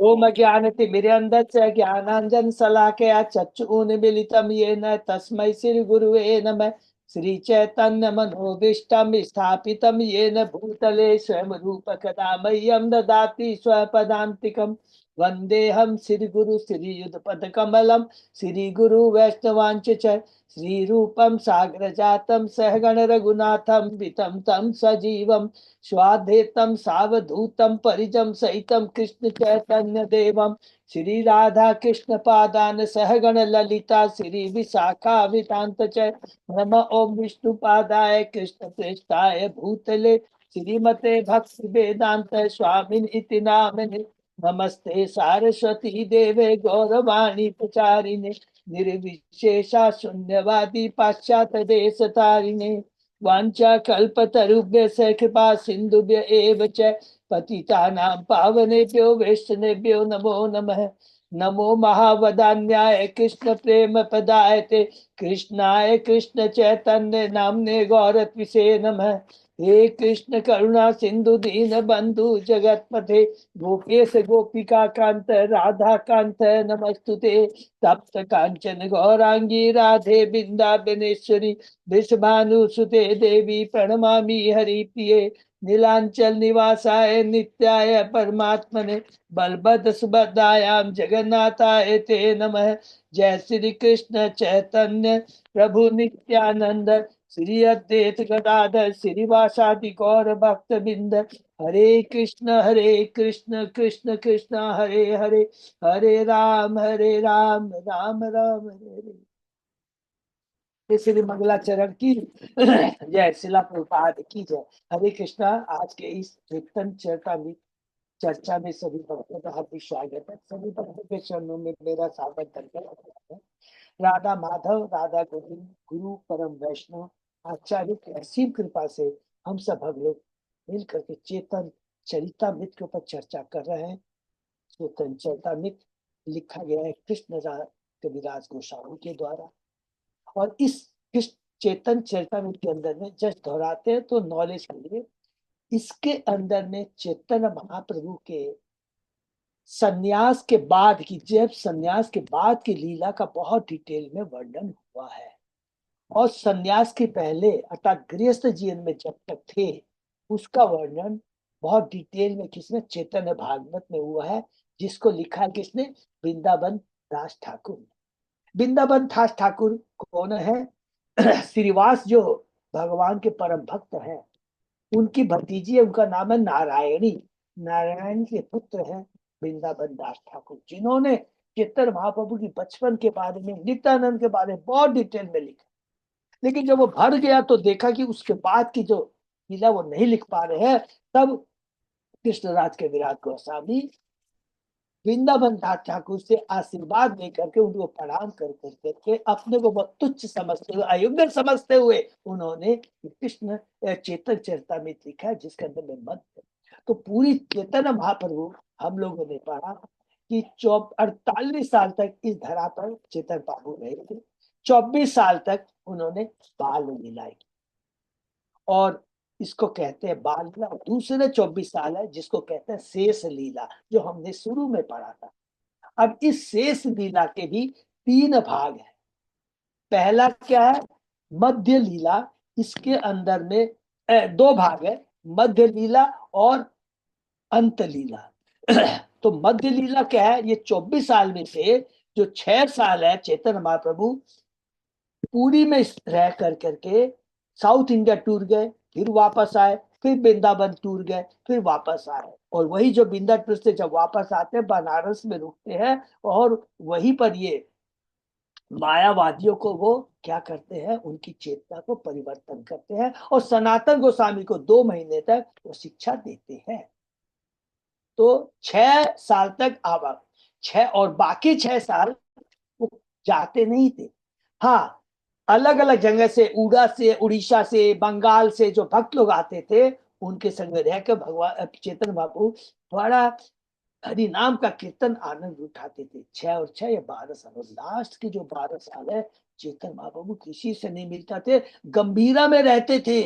ओम ज्ञानतिमिरन्धस्य ज्ञानाञ्जन शलाकया चक्षुरुन्मीलितं येन तस्मै श्री गुरुवे नमः। श्री चैतन्य मनोभीष्टं स्थापितं येन भूतले स्वयं रूप कदा मह्यं ददाति स्वपदान्तिकं। वन्देऽहं श्री गुरु श्री युगपदकमलं श्री गुरु वैष्णवांच च श्री रूपं साग्र जातं सहगण रघुनाथं वितं तं सजीवं स्वाधेतं सावधूतं परिजं सहितं कृष्ण चैतन्य देवं श्री राधा कृष्ण पादान सहगण ललिता श्री विशाखा वितांत च नम ओम विष्णु पादाय कृष्ण प्रेष्ठाय भूतले श्रीमते भक्ति वेदांत स्वामिन इति नामिने। नमस्ते सारस्वती देवे गौरवाणी प्रचारिणे निर्विशेषा शून्यवादी पाश्चात्य देश तारिणे वाञ्छा कल्पतरुभ्यश्च कृपा सिन्धुभ्य एव च पतितानां पावनेभ्यो वैष्णवेभ्यो नमो नमः। नमो महावदान्याय कृष्ण प्रेम पदायते कृष्णाय कृष्ण चैतन्य नामने गौरत्विषे नमः। हे कृष्ण करुणा सिंधु दीन बंधु जगतपथे गोपेश गोपिका कांत राधा कांत नमस्तुते। तप्त कांचन गौरांगी राधे बिंदाबनेश्वरी वृषभानुसुते देवी प्रणमामि हरिप्रिये। नीलांचल निवासाय नित्याय परमात्मने बलभद्र सुभद्रायां जगन्नाथाय ते नमः। जय श्री कृष्ण चैतन्य प्रभु नित्यानंद श्री अद्वैत गदाधर श्रीवासादि गौर भक्त बिंद। हरे कृष्ण कृष्ण कृष्ण हरे हरे हरे राम राम राम हरे हरे। श्री मंगलाचरण की जय, शिला प्रभुपाद की जय। हरे कृष्णा। आज के इस कीर्तन चर्चा में सभी भक्तों का हार्दिक स्वागत है। सभी भक्तों के चरणों में मेरा सादर दंडवत है। राधा माधव राधा गोविंद गुरु परम वैष्णव आचार्य की असीम कृपा से हम सब भक्त लोग मिलकर के चेतन चरितामृत के ऊपर चर्चा कर रहे हैं। चेतन चरितामृत लिखा गया है कृष्ण कविराज गोस्वामी के द्वारा। और इस चेतन चरितामृत के अंदर में जस्ट दोहराते हैं तो नॉलेज के लिए, इसके अंदर में चैतन्य महाप्रभु के सन्यास के बाद की, जब सन्यास के बाद की लीला का बहुत डिटेल में वर्णन हुआ है। और सन्यास के पहले अर्थात गृहस्थ जीवन में जब तक थे उसका वर्णन बहुत डिटेल में किसने, चैतन्य भागवत में हुआ है, जिसको लिखा है किसने, वृंदावन दास ठाकुर। वृंदावन दास ठाकुर कौन है? श्रीवास जो भगवान के परम भक्त हैं, उनकी भतीजी है, उनका नाम है नारायणी। नारायण के पुत्र हैं वृंदावन दास ठाकुर, जिन्होंने चैतन्य महाप्रभु की बचपन के बारे में, नित्यानंद के बारे में बहुत डिटेल में लिखा। लेकिन जब वो भर गया तो देखा कि उसके बाद की जो लीला वो नहीं लिख पा रहे हैं, तब कृष्णराज के विराट गोस्वामी वृंदावन दास ठाकुर से आशीर्वाद लेकर के उनको प्रणाम कर करके अपने को बहुत तुच्छ समझते हुए, अयोग्य समझते हुए उन्होंने कृष्ण चेतन चरितामृत लिखा है, जिसके अंदर में मत। तो पूरी चैतन्य महाप्रभु हम लोगों ने पढ़ा कि 48 साल तक इस धरा पर चेतन बाबू रहे थे। 24 साल तक उन्होंने बाल लीला की, और इसको कहते हैं बाल लीला। दूसरे 24 साल है जिसको कहते हैं शेष लीला, जो हमने शुरू में पढ़ा था। अब इस शेष लीला के भी 3 भाग हैं। पहला क्या है? मध्य लीला। इसके अंदर में 2 भाग है, मध्य लीला और अंत लीला। तो मध्य लीला क्या है? ये 24 साल में से जो 6 साल है चैतन्य महाप्रभु पुरी में रह करके साउथ इंडिया टूर गए, फिर वापस आए, फिर वृंदावन टूर गए, फिर वापस आए। और वही जो वृंदावन से जब वापस आते हैं बनारस में रुकते हैं, और वहीं पर ये मायावादियों को वो क्या करते हैं, उनकी चेतना को परिवर्तन करते हैं, और सनातन गोस्वामी को 2 महीने तक वो शिक्षा देते हैं। तो 6 साल तक आवा, 6 और बाकी 6 साल वो जाते नहीं थे। हाँ, अलग अलग जगह से, उड़ीसा से, बंगाल से जो भक्त लोग आते थे, उनके संग रहकर भगवान चेतन बाबू बड़ा हरि नाम का कीर्तन आनंद उठाते थे। 6 और 6 या 12 साल, और लास्ट के जो 12 साल है चेतन महाप्रभु किसी से नहीं मिलता थे, गंभीरा में रहते थे।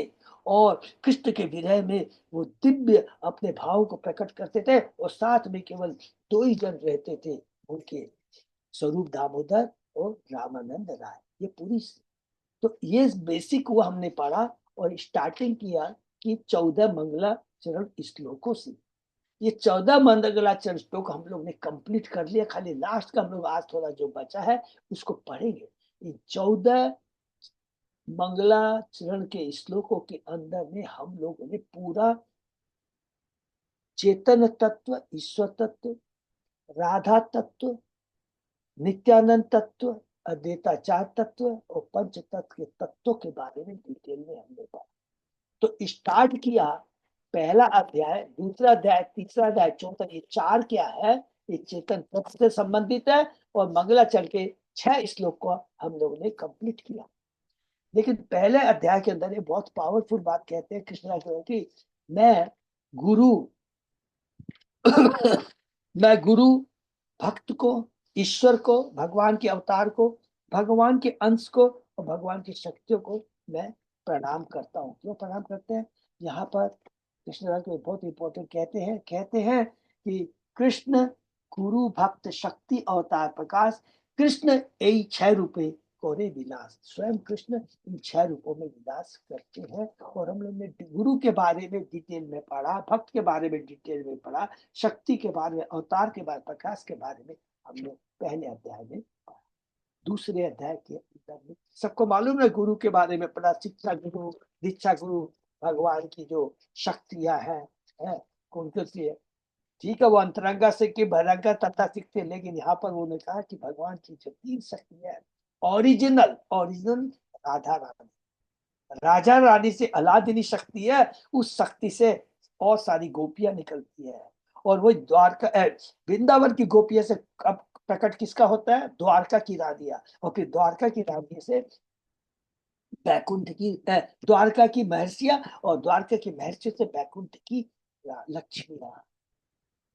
और कृष्ण के विरह में वो दिव्य अपने भाव को प्रकट करते थे, और साथ में केवल 2 ही जन रहते थे, उनके स्वरूप दामोदर और रामानंद राय। ये पूरी, तो ये बेसिक वो हमने पढ़ा और स्टार्टिंग किया कि 14 मंगला चरण श्लोकों से। ये 14 मंगला चरण श्लोक हम लोग ने कंप्लीट कर लिया, खाली लास्ट का हम लोग आज थोड़ा जो बचा है उसको पढ़ेंगे। ये 14 मंगला चरण के श्लोकों के अंदर में हम लोगों ने पूरा चेतन तत्व, ईश्वर तत्व, राधा तत्व, नित्यानंद तत्व, अद्वैताचार तत्व और पंच तत्व के तत्वों के बारे में डिटेल में हमने पढ़ा। तो स्टार्ट किया, पहला अध्याय, दूसरा अध्याय, तीसरा अध्याय, चौथा, ये 4 क्या है, ये चेतन तत्व से संबंधित है, और मंगलाचरण के 6 श्लोक को हम लोगों ने कंप्लीट किया। लेकिन पहले अध्याय के अंदर ये बहुत पावरफुल बात कहते हैं कृष्ण की, मैं गुरु मैं गुरु भक्त को, ईश्वर को, भगवान के अवतार को, भगवान के अंश को और भगवान की शक्तियों को मैं प्रणाम करता हूँ। क्यों प्रणाम करते हैं? यहाँ पर कृष्ण को बहुत इंपॉर्टेंट कहते हैं कि कृष्ण गुरु भक्त शक्ति अवतार प्रकाश, कृष्ण यही 6 रूपे कोरे विलास, स्वयं कृष्ण इन 6 रूपों में विलास करते हैं। और हम लोग ने गुरु के बारे में डिटेल में पढ़ा, भक्त के बारे में डिटेल में पढ़ा, शक्ति के बारे में, अवतार के बारे में, प्रकाश के बारे में हमने पहले अध्याय में पढ़ा। दूसरे अध्याय के अंदर में सबको मालूम है गुरु के बारे में पढ़ा, शिक्षा गुरु, दीक्षा गुरु, भगवान की जो शक्तियां है कौन सी है। ठीक है, वो अंतरंगा से कि बहिरंगा तथा सीखते, लेकिन यहाँ पर उन्होंने कहा कि भगवान की जो 3 शक्तियां है, ओरिजिनल राधा रानी, राजा रानी से अलादीनी शक्ति है, उस शक्ति से और सारी गोपियां निकलती है। और वो द्वारका वृंदावन की गोपियां से अब प्रकट किसका होता है? द्वारका की रानिया, और फिर द्वारका की रानी से बैकुंठ की, द्वारका की महर्षिया, और द्वारका की महर्षि से बैकुंठ की लक्ष्मिया,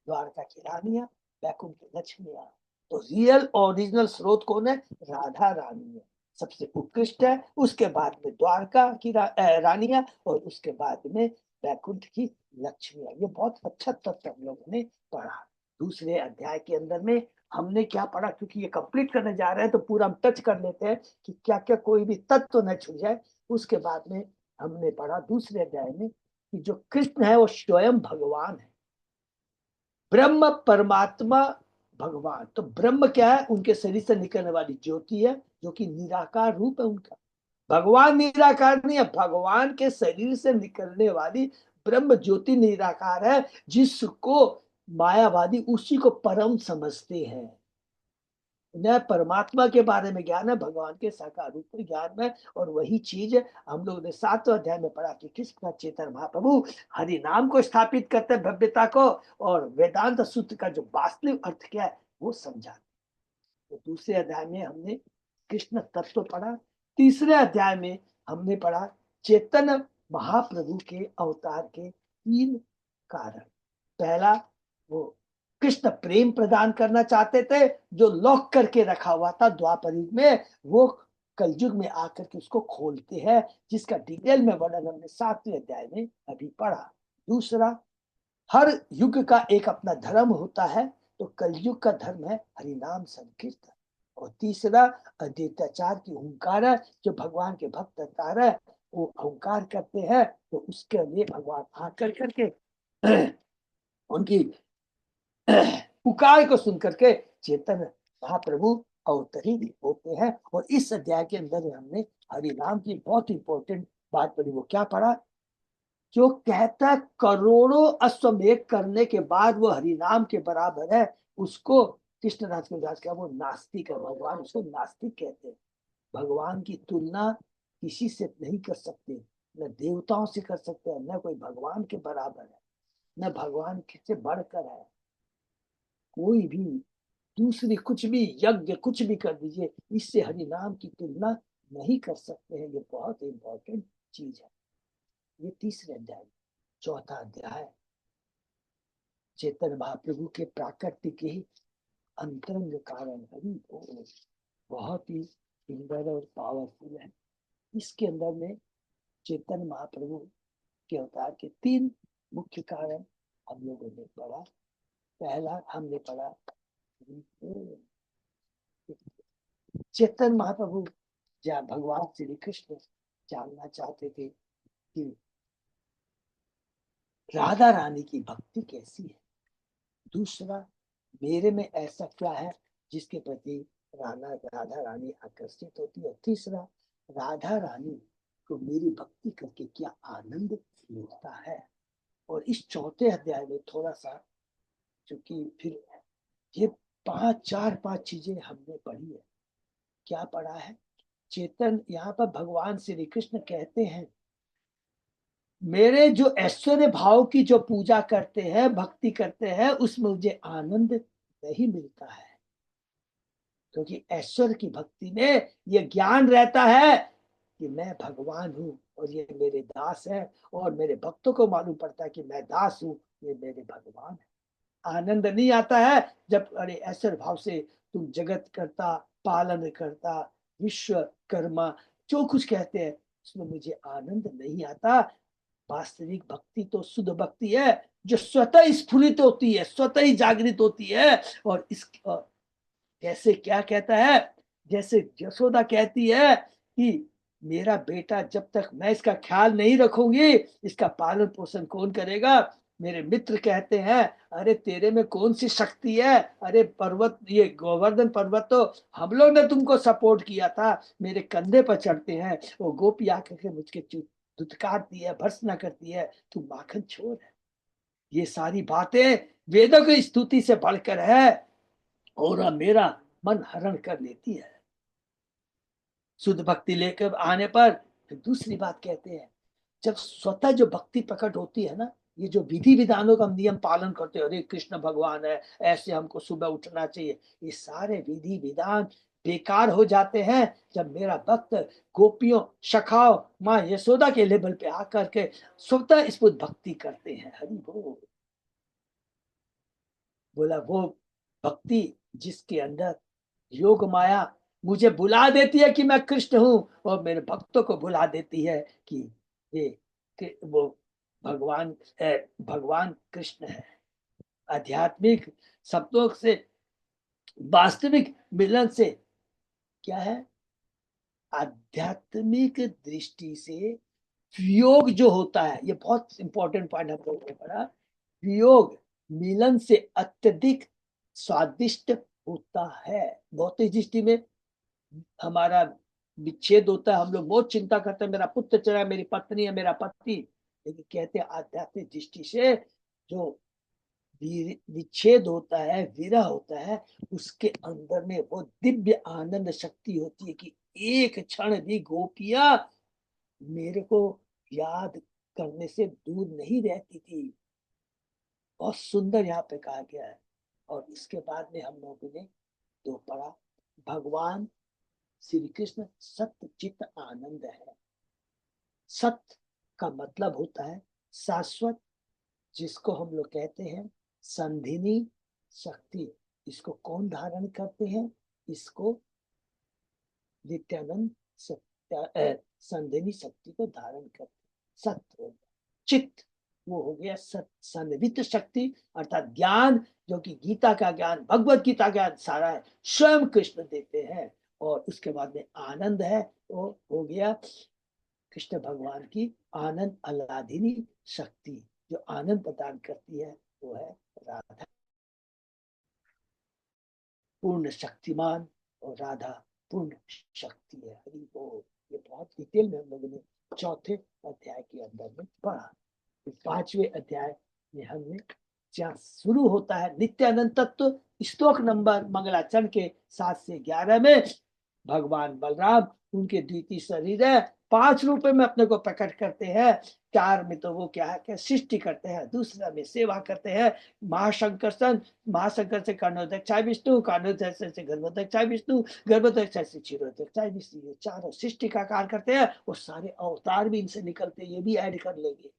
द्वारका की रानिया, बैकुंठ की लक्ष्मिया। तो रियल ओरिजिनल स्रोत कौन है? राधा रानी है, सबसे उत्कृष्ट है। उसके बाद में द्वारका की रानिया, और उसके बाद में बैकुंठ की लक्ष्मिया। ये बहुत अच्छा तत्व हम लोगों ने पढ़ा। दूसरे अध्याय के अंदर में हमने क्या पढ़ा, क्योंकि ये कंप्लीट करने जा रहे हैं तो पूरा हम टच कर लेते हैं कि क्या क्या कोई भी तत्व न छूट जाए। उसके बाद में हमने पढ़ा दूसरे अध्याय में कि जो कृष्ण है वो स्वयं भगवान है, ब्रह्म परमात्मा भगवान। तो ब्रह्म क्या है? उनके शरीर से निकलने वाली ज्योति है, जो कि निराकार रूप है उनका। भगवान निराकार नहीं है, भगवान के शरीर से निकलने वाली ब्रह्म ज्योति निराकार है, जिसको मायावादी उसी को परम समझते हैं। न परमात्मा के बारे में ज्ञान है, भगवान के साकार रूप में ज्ञान में। और वही चीज हम लोग ने 7वें अध्याय में पढ़ा कि किस प्रकार चेतन महाप्रभु हरि नाम को स्थापित करते हैं, भव्यता को, और वेदांत सूत्र का जो वास्तविक अर्थ क्या है वो समझा। तो दूसरे अध्याय में हमने कृष्ण तत्व पढ़ा। तीसरे अध्याय में हमने पढ़ा चेतन महाप्रभु के अवतार के 3 कारण। पहला, वो कृष्ण प्रेम प्रदान करना चाहते थे, जो लॉक करके रखा हुआ था द्वापर युग में, वो कलयुग में आकर के उसको खोलते हैं, जिसका डिटेल में वर्णन हमने 7वें अध्याय में अभी पढ़ा। दूसरा, हर युग का एक अपना धर्म होता है, तो कलयुग का धर्म है हरिनाम संकीर्तन। और तीसरा, अद्वैताचार की ओंकार है, जो भगवान के भक्त अवतार है वो ओंकार करते हैं, तो उसके लिए भगवान आकर करके उनकी पुकार को सुन करके चेतन महाप्रभु अवतरित होते हैं। और इस अध्याय के अंदर हमने हरिनाम की बहुत इंपॉर्टेंट बात पढ़ी। वो क्या पढ़ा? जो कहता है करोड़ों अश्वमेध करने के बाद वो हरिनाम के बराबर है, उसको कृष्णदास के दास क्या, वो नास्तिक है। भगवान उसको नास्तिक कहते हैं। भगवान की तुलना किसी से नहीं कर सकते, न देवताओं से कर सकते हैं, न कोई भगवान के बराबर है, न भगवान से बढ़कर है। कोई भी दूसरी कुछ भी यज्ञ कुछ भी कर दीजिए, इससे हरि नाम की तुलना नहीं कर सकते हैं। ये बहुत इंपॉर्टेंट चीज है। ये तीसरे अध्याय। चौथा अध्याय चेतन महाप्रभु के प्राकृतिक ही अंतरंग कारण हरि बोल, बहुत ही सुंदर और पावरफुल है। इसके अंदर में चेतन महाप्रभु के अवतार के 3 मुख्य कारण हम लोगों ने पढ़ा। पहला हमने पढ़ा चेतन महाप्रभु जहाँ भगवान श्री कृष्ण जानना चाहते थे कि राधा रानी की भक्ति कैसी है। दूसरा, मेरे में ऐसा क्या है जिसके प्रति राधा रानी आकर्षित होती है। तीसरा, राधा रानी को मेरी भक्ति करके क्या आनंद मिलता है। और इस चौथे अध्याय में थोड़ा सा, क्योंकि फिर ये 5 चीजें हमने पढ़ी है। क्या पढ़ा है? चेतन, यहाँ पर भगवान श्री कृष्ण कहते हैं मेरे जो ऐश्वर्य भाव की जो पूजा करते हैं, भक्ति करते हैं, उसमें मुझे आनंद नहीं मिलता है। क्योंकि ऐश्वर्य की भक्ति में ये ज्ञान रहता है कि मैं भगवान हूँ और ये मेरे दास है, और मेरे भक्तों को मालूम पड़ता है कि मैं दास हूँ, ये मेरे भगवान है। आनंद नहीं आता है जब अरे ऐश्वर्य भाव से तुम जगत करता, पालन करता, विश्वकर्मा, जो कुछ कहते हैं, उसमें मुझे आनंद नहीं आता। वास्तविक भक्ति तो शुद्ध भक्ति है जो स्वतः स्फुरित होती है, स्वतः ही जागृत होती है। और इस जैसे क्या कहता है, जैसे यशोदा कहती है कि मेरा बेटा, जब तक मैं इसका ख्याल नहीं रखूंगी, इसका पालन पोषण कौन करेगा। मेरे मित्र कहते हैं अरे तेरे में कौन सी शक्ति है, अरे पर्वत, ये गोवर्धन पर्वत तो हम लोग ने तुमको सपोर्ट किया था, मेरे कंधे पर चढ़ते हैं, वो गोपी आकर के मुझके धुतकारती है, भर्सना करती है, तू माखन छोर है। ये सारी बातें वेदों की स्तुति से बढ़कर है और मेरा मन हरण कर लेती है। शुद्ध भक्ति लेकर आने पर फिर दूसरी बात कहते हैं, जब स्वतः जो भक्ति प्रकट होती है ना, ये जो विधि विधानों का हम नियम पालन करते हैं, अरे कृष्ण भगवान है, ऐसे हमको सुबह उठना चाहिए, ये सारे विधि विधान बेकार हो जाते हैं जब मेरा भक्त गोपियों, सखाओ, माँ यशोदा के लेवल पे आकर के स्वतः स्फूर्त भक्ति करते हैं। हरि बोल। बोला वो भक्ति जिसके अंदर योग माया मुझे बुला देती है कि मैं कृष्ण हूं, और मेरे भक्तों को बुला देती है कि ये कि वो भगवान भगवान कृष्ण है। आध्यात्मिक शब्दों से वास्तविक मिलन से क्या है, आध्यात्मिक दृष्टि से वियोग जो होता है, ये बहुत इंपॉर्टेंट पॉइंट हम लोगों ने पढ़ा। वियोग मिलन से अत्यधिक स्वादिष्ट होता है। भौतिक दृष्टि में हमारा विच्छेद होता है, हम लोग बहुत चिंता करते हैं, मेरा पुत्र चला, मेरी पत्नी है, मेरा पति। लेकिन कहते हैं आध्यात्मिक दृष्टि से जो विच्छेद होता है, विरह होता है, उसके अंदर में वो दिव्य आनंद शक्ति होती है कि एक क्षण भी गोपियां मेरे को याद करने से दूर नहीं रहती थी। बहुत सुंदर यहाँ पे कहा गया है। और इसके बाद में हम लोगों ने दो पढ़ा, भगवान श्री कृष्ण सत्य चित्त आनंद है। सत्य का मतलब होता है शाश्वत, जिसको हम लोग कहते हैं संधिनी शक्ति। इसको कौन धारण करते हैं? इसको नित्यानंद संधिनी शक्ति को धारण करते। सत्य हो गया, चित्त वो हो गया संवित शक्ति, अर्थात ज्ञान, जो कि गीता का ज्ञान, भगवत गीता का ज्ञान सारा है, स्वयं कृष्ण देते हैं। और उसके बाद में आनंद है, वो हो गया कृष्ण भगवान की आनंद आह्लादिनी शक्ति, जो आनंद प्रदान करती है, वो है राधा। पूर्ण शक्तिमान और राधा पूर्ण शक्ति है। हरि बोल। ये बहुत डिटेल में हम लोगों ने चौथे अध्याय के अंदर में पढ़ा। 5वें अध्याय में हमने जहाँ शुरू होता है नित्यानंद तत्व, श्लोक नंबर मंगलाचरण के 7 से 11 में भगवान बलराम उनके द्वितीय शरीर है, 5 रूप में अपने को प्रकट करते हैं। 4 में तो वो क्या है कि सृष्टि करते हैं, दूसरा में सेवा करते हैं। महाशंकर से कर्णोदक्षाय विष्णु, कर्णोदक्ष से गर्भोदक्षाय विष्णु, गर्भोदक्षाय से क्षीरोदक्षाय विष्णु, ये चारों सृष्टि का कार्य करते हैं। और सारे अवतार भी इनसे निकलते हैं, ये भी ऐड कर लेंगे।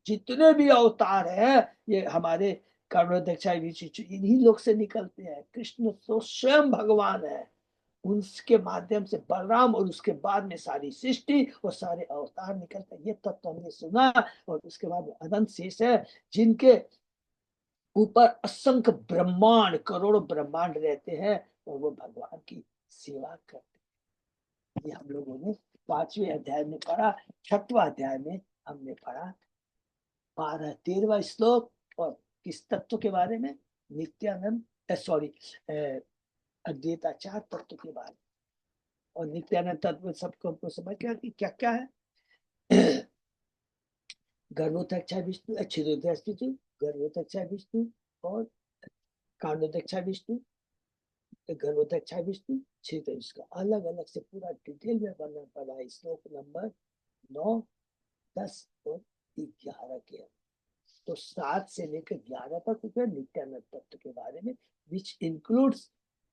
जितने भी अवतार है ये हमारे कर्णोदक्षाय विष्णु इन्हीं लोग से निकलते हैं। कृष्ण तो स्वयं भगवान है, उसके माध्यम से बलराम और उसके बाद में सारी सृष्टि और सारे अवतार निकलते हैं। ये तत्व हमने सुना। और उसके बाद में अनंत शेष है जिनके ऊपर असंख्य ब्रह्मांड, करोड़ों ब्रह्मांड रहते हैं और वो भगवान की सेवा करते हैं। ये हम लोगों ने 5वें अध्याय में पढ़ा। 6वां अध्याय में हमने पढ़ा 13वां श्लोक और किस तत्व के बारे में? नित्यानंद, सॉरी, अद्वैताचार तत्व के बारे में। और नित्यानंद तत्व सबको हमको समझ गया कि क्या क्या है। गर्भोदक्षा विष्णु, क्षीरोदक्षा, गर्भोदक्षा विष्णु और कांडोदक्षा विष्णु, गर्भोदक्षा विष्णु, क्षीरोदक्षा, इसका अलग अलग से पूरा डिटेल में वर्णन पड़ा है श्लोक नंबर 9, 10 और 11 के। तो 7 से लेकर 11 तक नित्यानंद तत्व के बारे में, विच इंक्लूड्स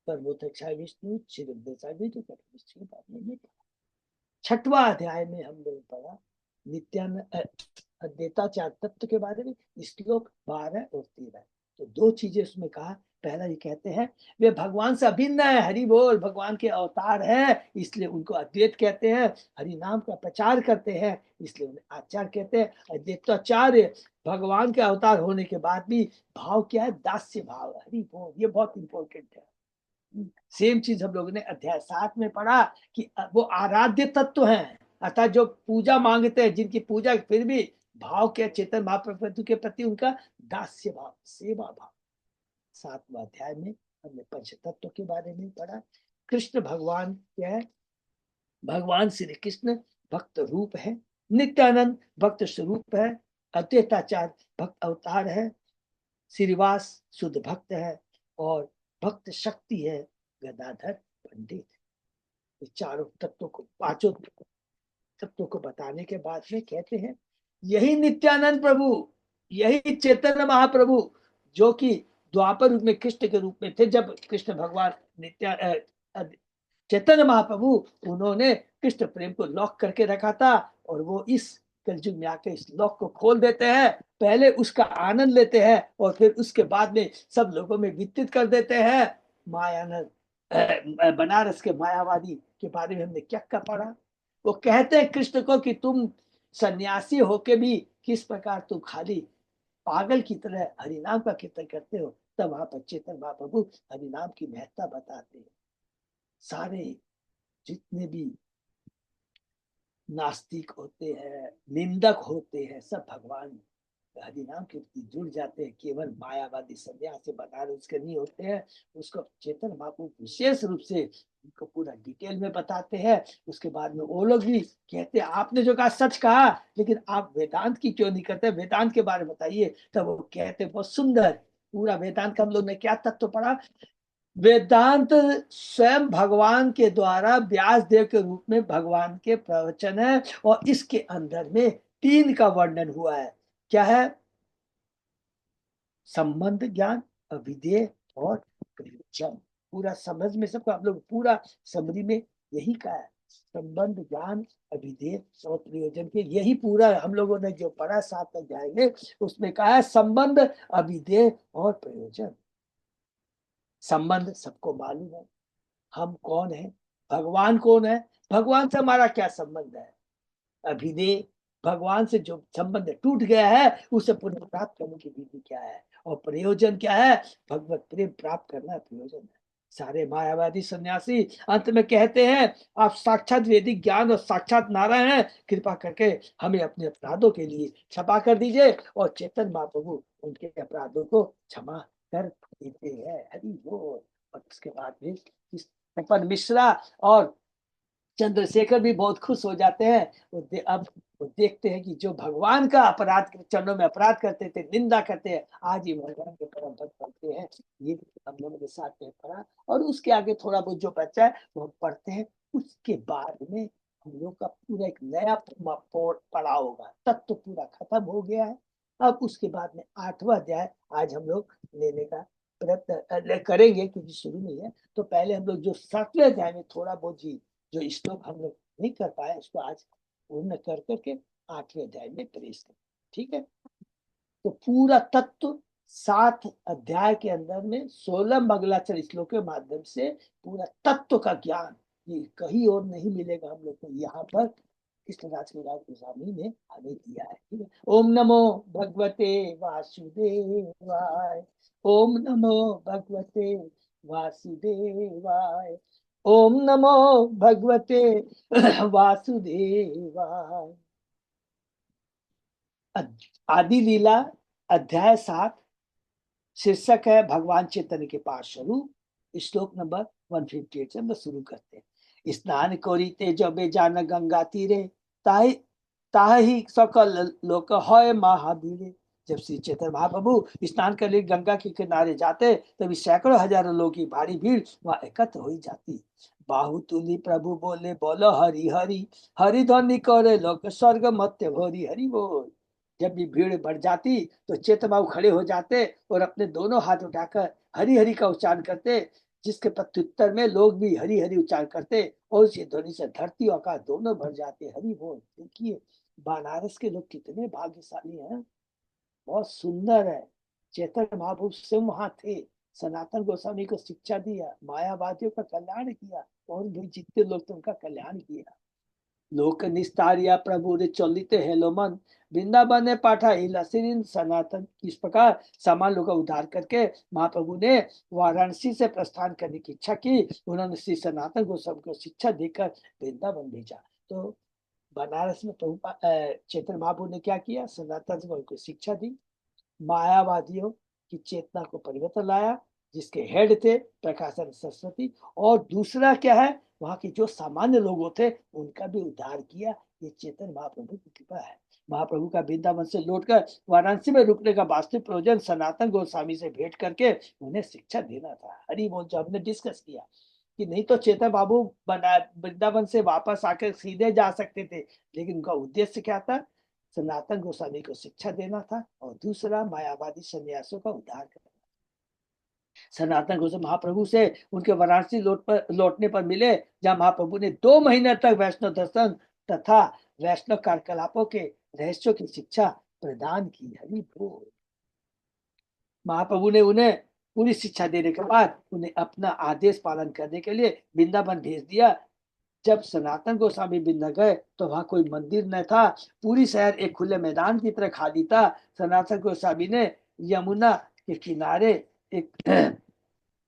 गर्भोदक्षा विष्णु, क्षीरोदक्षा विष्णु, विष्णु के बारे में। 6वां अध्याय में हम लोग पढ़ा नित्यानंद अद्वैताचार तत्व के बारे में, श्लोक 12 और 13। तो 2 चीजें उसमें कहा। पहला ये कहते हैं वे भगवान से अभिन्न है, हरि बोल, भगवान के अवतार है, इसलिए उनको अद्वैत कहते हैं। हरि नाम का प्रचार करते हैं, इसलिए उन्हें आचार्य कहते हैं। अद्वैताचार्य भगवान के अवतार होने के बाद भी भाव क्या है? दास्य भाव, हरि बोल। ये बहुत इंपॉर्टेंट है। सेम चीज हम लोगों ने अध्याय 7 में पढ़ा कि वो आराध्य तत्व हैं, अर्थात जो पूजा मांगते हैं, जिनकी पूजा फिर भी भाव के चेतन महाप्रभु के प्रति उनका दास्य भाव, सेवा भाव। 7वां अध्याय में हमने पंच तत्व के बारे में पढ़ा। कृष्ण भगवान क्या है? भगवान श्री कृष्ण भक्त रूप है, नित्यानंद भक्त स्वरूप है, अद्वैताचार्य भक्त अवतार है, श्रीवास शुद्ध भक्त है और भक्त शक्ति है गदाधर पंडित। चारों तत्वों को, 5 तत्वों को बताने के बाद में कहते हैं यही नित्यानंद प्रभु, यही चैतन्य महाप्रभु जो कि द्वापर युग में कृष्ण के रूप में थे। जब कृष्ण भगवान चैतन्य महाप्रभु, उन्होंने कृष्ण प्रेम को लॉक करके रखा था और वो इस कलयुग में आके इस लॉक को खोल देते हैं। पहले उसका आनंद लेते हैं और फिर उसके बाद में सब लोगों में वितरित कर देते हैं। मायानंद, बनारस के मायावादी के बारे में हमने क्या क्या पढ़ा। वो कहते हैं कृष्ण को कि तुम सन्यासी होके भी किस प्रकार तुम खाली पागल की तरह हरिनाम का कीर्तन करते हो। तब वहां पर चेतन महाप्रभु हरिनाम की महत्ता बताते हैं। सारे जितने भी नास्तिक होते हैं, निंदक होते हैं, सब भगवान हरिनाम के प्रति जुड़ जाते हैं। केवल मायावादी सन्यास से बनारस के नहीं होते हैं। उसको चेतन महाप्रभु विशेष रूप से उनको पूरा डिटेल में बताते हैं। उसके बाद में वो लोग भी कहते हैं आपने जो कहा सच कहा, लेकिन आप वेदांत की क्यों नहीं करते? वेदांत के बारे में बताइए। तब वो कहते बहुत सुंदर पूरा वेदांत का हम लोग ने क्या तत्व पढ़ा। वेदांत स्वयं भगवान के द्वारा व्यास देव के रूप में भगवान के प्रवचन है और इसके अंदर में 3 का वर्णन हुआ है। क्या है? संबंध ज्ञान, अभिधेय और प्रयोजन। पूरा समझ में सबका आप लोग पूरा समरी में यही कहा है, संबंध ज्ञान अभिधेय और प्रयोजन के। यही पूरा हम लोगों ने जो पढ़ा 7 अध्याय में, उसमें कहा है संबंध, अभिधेय और प्रयोजन। संबंध सबको मालूम है, हम कौन है, भगवान कौन है, भगवान से हमारा क्या संबंध है। अभिधेय, भगवान से जो संबंध टूट गया है उसे पुनः प्राप्त करने की विधि क्या है। और प्रयोजन क्या है? भगवत प्रेम प्राप्त करना प्रयोजन है। सारे मायावादी सन्यासी अंत में कहते हैं आप साक्षात वैदिक ज्ञान और साक्षात नारायण हैं, कृपा करके हमें अपने अपराधों के लिए क्षमा कर दीजिए। और चेतन महाप्रभु उनके अपराधों को क्षमा कर देते हैं। हरि बोल। और उसके बाद में तपन मिश्रा और चंद्रशेखर भी बहुत खुश हो जाते हैं। अब वो देखते हैं कि जो भगवान का अपराध चरणों में अपराध करते थे, निंदा करते हैं, आज ही भगवान के परम भक्त बनते हैं। ये हम लोगों के साथ में पढ़ा। और उसके आगे थोड़ा बहुत जो बचा है वो हम पढ़ते हैं। उसके बाद में हम लोग का पूरा एक नया पड़ाव होगा। तत्व पूरा खत्म हो गया है। अब उसके बाद में 8वां अध्याय आज हम लोग लेने का प्रयत्न करेंगे, क्योंकि शुरू नहीं है। तो पहले हम लोग जो 7वें अध्याय में थोड़ा बहुत जी जो श्लोक हम लोग नहीं कर पाए, उसको आज पूर्ण कर करके 8वें अध्याय में प्रवेश करें। ठीक है? तो पूरा तत्व 7 अध्याय के अंदर में 16 मंगलाचरण श्लोक के माध्यम से पूरा तत्व का ज्ञान ये कहीं और नहीं मिलेगा हम लोग को, यहाँ पर कृष्णराज के राज गोस्वामी ने हमें दिया है। ठीक है, ओम नमो भगवते वासुदेवाय, ओम नमो भगवते वासुदेवाय, ओम नमो भगवते वासुदेवाय। आदि लीला अध्याय 7, शीर्षक है भगवान चैतन्य के पास स्वरूप। श्लोक नंबर 158 से हम शुरू करते हैं। स्नान कोरीते जबे जान गंगा तीरे, ताहि ताहि सकल लोक है महावीरे। जब श्री चैतन्य महाप्रभु स्नान के लिए गंगा के किनारे जाते तभी सैकड़ों हजारों लोगों की भारी भीड़ वहां एकत्र हो जाती। बाहु तुली प्रभु बोले बोलो हरि हरि, हरि ध्वनि करे लोक स्वर्ग मत्य भोरी, हरि बोल। जब भी भीड़ बढ़ जाती तो चेतन बाबू खड़े हो जाते और अपने दोनों हाथ उठाकर हरि हरि का उच्चारण करते, जिसके प्रत्युत्तर में लोग भी हरि हरि उच्चारण करते और उसी ध्वनि से धरती और आकाश दोनों भर जाते। हरि बोल। देखिए बनारस के लोग कितने भाग्यशाली हैं, बहुत सुंदर है। चैतन्य महाप्रभु स्वयं वहां थे, सनातन गोस्वामी को शिक्षा दिया, मायावादियों का कल्याण किया और भी जितने लोग थे उनका कल्याण किया। लोक निस्तारिया प्रभु रे चलिते हेलो मन, वृंदावन ने पाठा हिला सिरिन सनातन। इस प्रकार सामान लोग का उद्धार करके महाप्रभु ने वाराणसी से प्रस्थान करने की इच्छा की। उन्होंने श्री सनातन गोस्वामी को शिक्षा देकर वृंदावन भेजा। तो बनारस में प्रभु चैतन्य महाप्रभु ने क्या किया, सनातन गोस्वामी को शिक्षा दी, मायावादियों की चेतना को परिवर्तन लाया, जिसके हेड थे प्रकाशन सरस्वती, और दूसरा क्या है, वहां के जो सामान्य लोग थे उनका भी उद्धार किया। ये चेतन महाप्रभु की कृपा है। महाप्रभु का वृंदावन से लौटकर वाराणसी में रुकने का वास्तविक प्रयोजन सनातन गोस्वामी से भेंट करके उन्हें शिक्षा देना था। हरि बोल। जो हमने डिस्कस किया कि नहीं तो चेतन बाबू बना वृंदावन से वापस आकर सीधे जा सकते थे, लेकिन उनका उद्देश्य क्या था, सनातन गोस्वामी को शिक्षा देना था और दूसरा मायावादी सन्यासियों का उद्धार करना। सनातन गोस्वामी महाप्रभु से उनके वाराणसी लौटने पर मिले, जहां महाप्रभु ने 2 महीने तक वैष्णव दर्शन तथा वैष्णव कार्यकलापों के रहस्यों की शिक्षा प्रदान की। हरि बोल। महाप्रभु ने उन्हें पूरी शिक्षा देने के बाद उन्हें अपना आदेश पालन करने के लिए वृंदावन भेज दिया। जब सनातन गोस्वामी वृंदावन गए तो वहां कोई मंदिर न था, पूरी शहर एक खुले मैदान की तरह खाली था। सनातन गोस्वामी ने यमुना के किनारे एक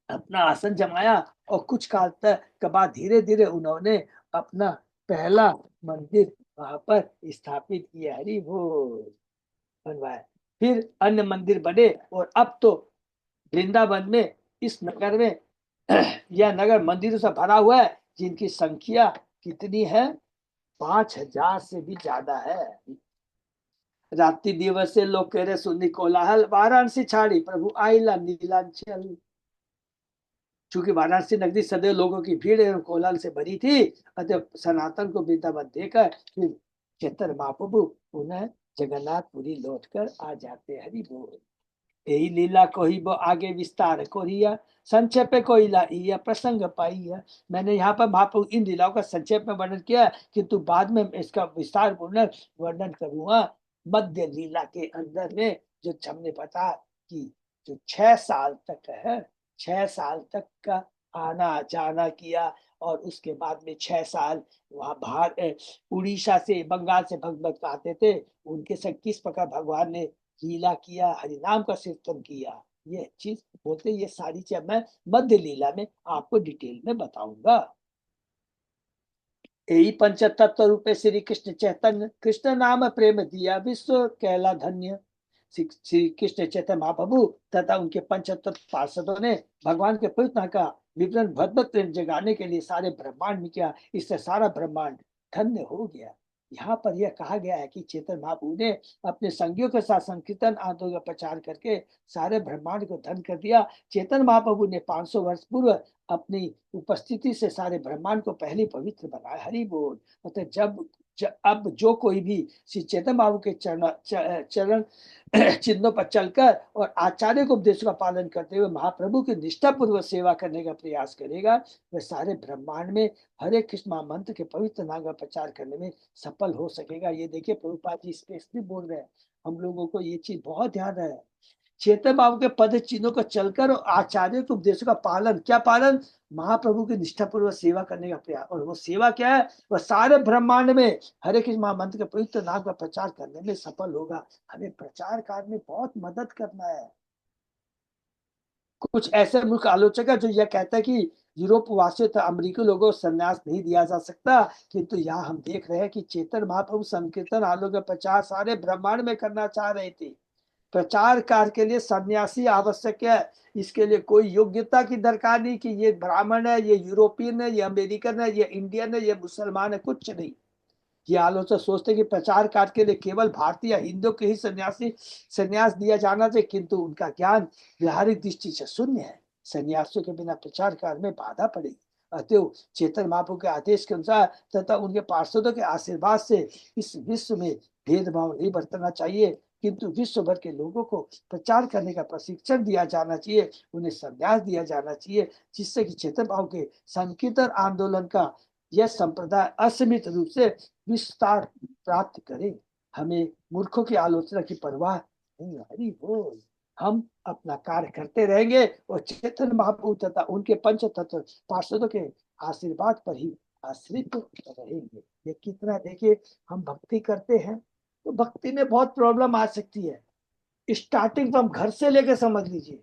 अपना आसन जमाया और कुछ काल तक के बाद धीरे धीरे उन्होंने अपना पहला मंदिर वहां पर स्थापित किया। हरि बोल। बनवाया, फिर अन्य मंदिर बने और अब तो वृंदावन में, इस नगर में यह नगर मंदिरों से भरा हुआ है, जिनकी संख्या कितनी है, 5,000 से भी ज्यादा है। रात्रि दिवस से लोग कह रहे सुनी कोलाहल, वाराणसी छाड़ी प्रभु आईला नीलांचल। चूंकि वाराणसी नगरी सदैव लोगों की भीड़ एवं कोलाहल से भरी थी, अतः सनातन को वृंदावन देकर फिर चैतन्य महाप्रभु पुनः जगन्नाथपुरी लौटकर आ जाते। हरि बोल। यही लीला को ही वो आगे विस्तार कोरिया, संक्षेप कोइला यह प्रसंग पाइया। मैंने यहाँ पर महाप्रभु इन लीलाओं का संक्षेप में वर्णन किया, किंतु बाद में इसका विस्तार पूर्ण वर्णन करूंगा। मध्य लीला के अंदर में जो हमने पता कि जो 6 साल तक है, 6 साल तक का आना जाना किया, और उसके बाद में 6 साल वहां बाहर उड़ीसा से बंगाल से भक्त आते थे, उनके संग किस प्रकार भगवान ने लीला किया, हरिनाम का कीर्तन किया, ये चीज बोलते, ये सारी चीज मैं मध्य लीला में आपको डिटेल में बताऊंगा। यही पंचतत्व रूपे श्री कृष्ण चैतन्य, कृष्ण नाम प्रेम दिया विश्व कैला धन्य। श्री कृष्ण चैतन्य महाप्रभु तथा उनके पंचतत्व पार्षदों ने भगवान के पवित्र नाम का विवरण भगवत प्रेम जगाने के लिए सारे ब्रह्मांड में किया, इससे सारा ब्रह्मांड धन्य हो गया। यहाँ पर यह कहा गया है कि चैतन्य महाप्रभु ने अपने संगियों के साथ संकीर्तन आंदोलन का प्रचार करके सारे ब्रह्मांड को धन्य कर दिया। चैतन्य महाप्रभु ने 500 वर्ष पूर्व अपनी उपस्थिति से सारे ब्रह्मांड को पहले पवित्र बनाया। हरि बोल। मतलब अब जो कोई भी श्री चैतन्य बाबू के चरण चिन्हों पर चलकर और आचार्य को उपदेश का पालन करते हुए महाप्रभु की निष्ठा पूर्वक सेवा करने का प्रयास करेगा, वह सारे ब्रह्मांड में हरे कृष्ण महामंत्र के पवित्र नाम का प्रचार करने में सफल हो सकेगा। ये देखिए प्रभुपाद जी स्पेशली बोल रहे हैं, हम लोगों को ये चीज बहुत ध्यान है। चेतन बाबू के पद चिन्हों को चलकर और आचार्य के उपदेशों का पालन, क्या पालन, महाप्रभु की निष्ठापूर्वक सेवा करने का प्रयास। और वो सेवा क्या है, वह सारे ब्रह्मांड में हरे कृष्ण महामंत्र के पवित्र नाम का प्रचार करने में सफल होगा। हमें प्रचार कार्य में बहुत मदद करना है। कुछ ऐसे मुख्य आलोचक है जो यह कहता है कि यूरोप वासियों तथा अमेरिकी लोगों को संन्यास नहीं दिया जा सकता, किंतु यहाँ हम देख रहे हैं कि चेतन महाप्रभु संकीर्तन आलोक का प्रचार सारे ब्रह्मांड में करना चाह रहे थे। प्रचार कार्य के लिए सन्यासी आवश्यक है। इसके लिए कोई योग्यता की दरकार नहीं कि ये ब्राह्मण है, ये यूरोपियन है, ये अमेरिकन है, ये इंडियन है, ये मुसलमान है, कुछ नहीं। ये आलोचक सोचते कि प्रचार कार्य के लिए केवल भारतीय हिंदुओं के ही संन्यास दिया जाना चाहिए, किंतु उनका ज्ञान व्यावहारिक दृष्टि से शून्य है। संन्यासियों के बिना प्रचार कार्य में बाधा पड़ेगी। अतएव चेतन महाप्रभु के आदेश के अनुसार तथा उनके पार्षदों के आशीर्वाद से इस विश्व में भेदभाव नहीं बरतना चाहिए, किंतु विश्व भर के लोगों को प्रचार करने का प्रशिक्षण दिया जाना चाहिए, उन्हें संन्यास दिया जाना चाहिए, जिससे कि चेतन भाव के संकीर्तन आंदोलन का यह संप्रदाय असीमित रूप से विस्तार प्राप्त करे। हमें मूर्खों की आलोचना की परवाह नहीं। हरि बोल। हम अपना कार्य करते रहेंगे और चेतन महाप्रभु तथा उनके पंच तत्व पार्षदों के आशीर्वाद पर ही आश्रित रहेंगे। ये कितना, देखिए, हम भक्ति करते हैं तो भक्ति में बहुत प्रॉब्लम आ सकती है। स्टार्टिंग तो हम घर से लेकर समझ लीजिए,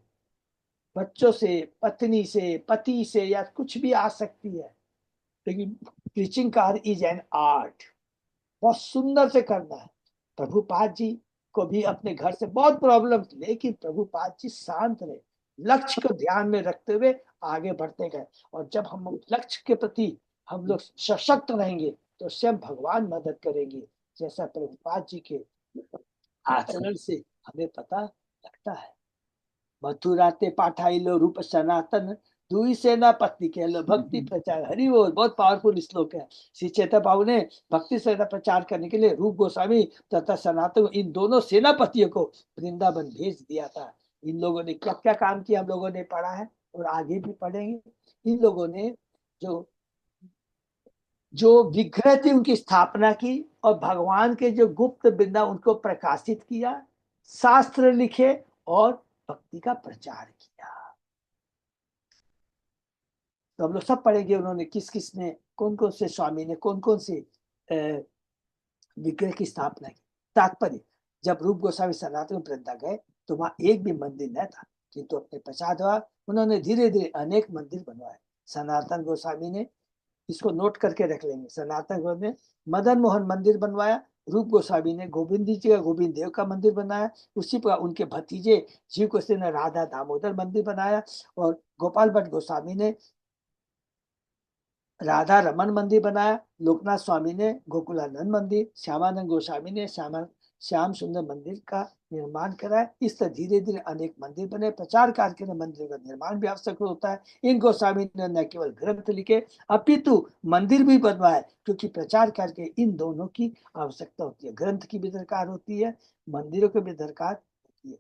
बच्चों से, पत्नी से, पति से, या कुछ भी आ सकती है। लेकिन प्रीचिंग कार्य इज एन आर्ट, बहुत सुंदर से करना है। प्रभुपाद जी को भी अपने घर से बहुत प्रॉब्लम थी, लेकिन प्रभुपाद जी शांत रहे, लक्ष्य को ध्यान में रखते हुए आगे बढ़ते गए। और जब हम लक्ष्य के प्रति हम लोग सशक्त रहेंगे तो स्वयं भगवान मदद करेंगे, जैसा प्रभुपाद जी के आचरण से हमें पता लगता है। मथुरा ते पाठाई लो रूप सनातन, दुई सेना पत्नी कह लो भक्ति प्रचार। हरि बोल। बहुत पावरफुल श्लोक है। श्री चैतन्य बाबू ने भक्ति सेना प्रचार करने के लिए रूप गोस्वामी तथा सनातन, इन दोनों सेनापतियों को वृंदावन भेज दिया था। इन लोगों ने क्या क्या काम किया हम लोगों ने पढ़ा है और आगे भी पढ़ेंगे। इन लोगों ने जो जो विग्रह थी उनकी स्थापना की और भगवान के जो गुप्त बिंदा उनको प्रकाशित किया, शास्त्र लिखे और भक्ति का प्रचार किया। तो हम लोग सब पढ़ेंगे उन्होंने किस किस ने, कौन कौन से स्वामी ने कौन कौन से विग्रह की स्थापना की। तात्पर्य, जब रूप गोस्वामी सनातन वृंदा गए तो वहां एक भी मंदिर न था, किंतु अपने पश्चात उन्होंने धीरे धीरे अनेक मंदिर बनवाए। सनातन गोस्वामी ने, इसको नोट करके रख लेंगे, सनातन गोस्वामी ने मदन मोहन मंदिर बनवाया, रूप गोस्वामी ने गोविंद जी का गोविंद देव का मंदिर बनाया, उसी पर उनके भतीजे जीव गोस्वामी ने राधा दामोदर मंदिर बनाया, और गोपाल भट्ट गोस्वामी ने राधा रमन मंदिर बनाया, लोकनाथ स्वामी ने गोकुलानंद मंदिर, श्यामानंद गोस्वामी ने श्याम सुंदर मंदिर का निर्माण कराया। इस तरह धीरे धीरे अनेक मंदिर बने। प्रचार कार्य के लिए मंदिर का निर्माण भी आवश्यक होता है। इन गोस्वामी ने न केवल ग्रंथ लिखे अपितु मंदिर भी बनवाए, क्योंकि प्रचार कार्य के इन दोनों की आवश्यकता होती है। ग्रंथ की भी दरकार होती है, मंदिरों की भी दरकार।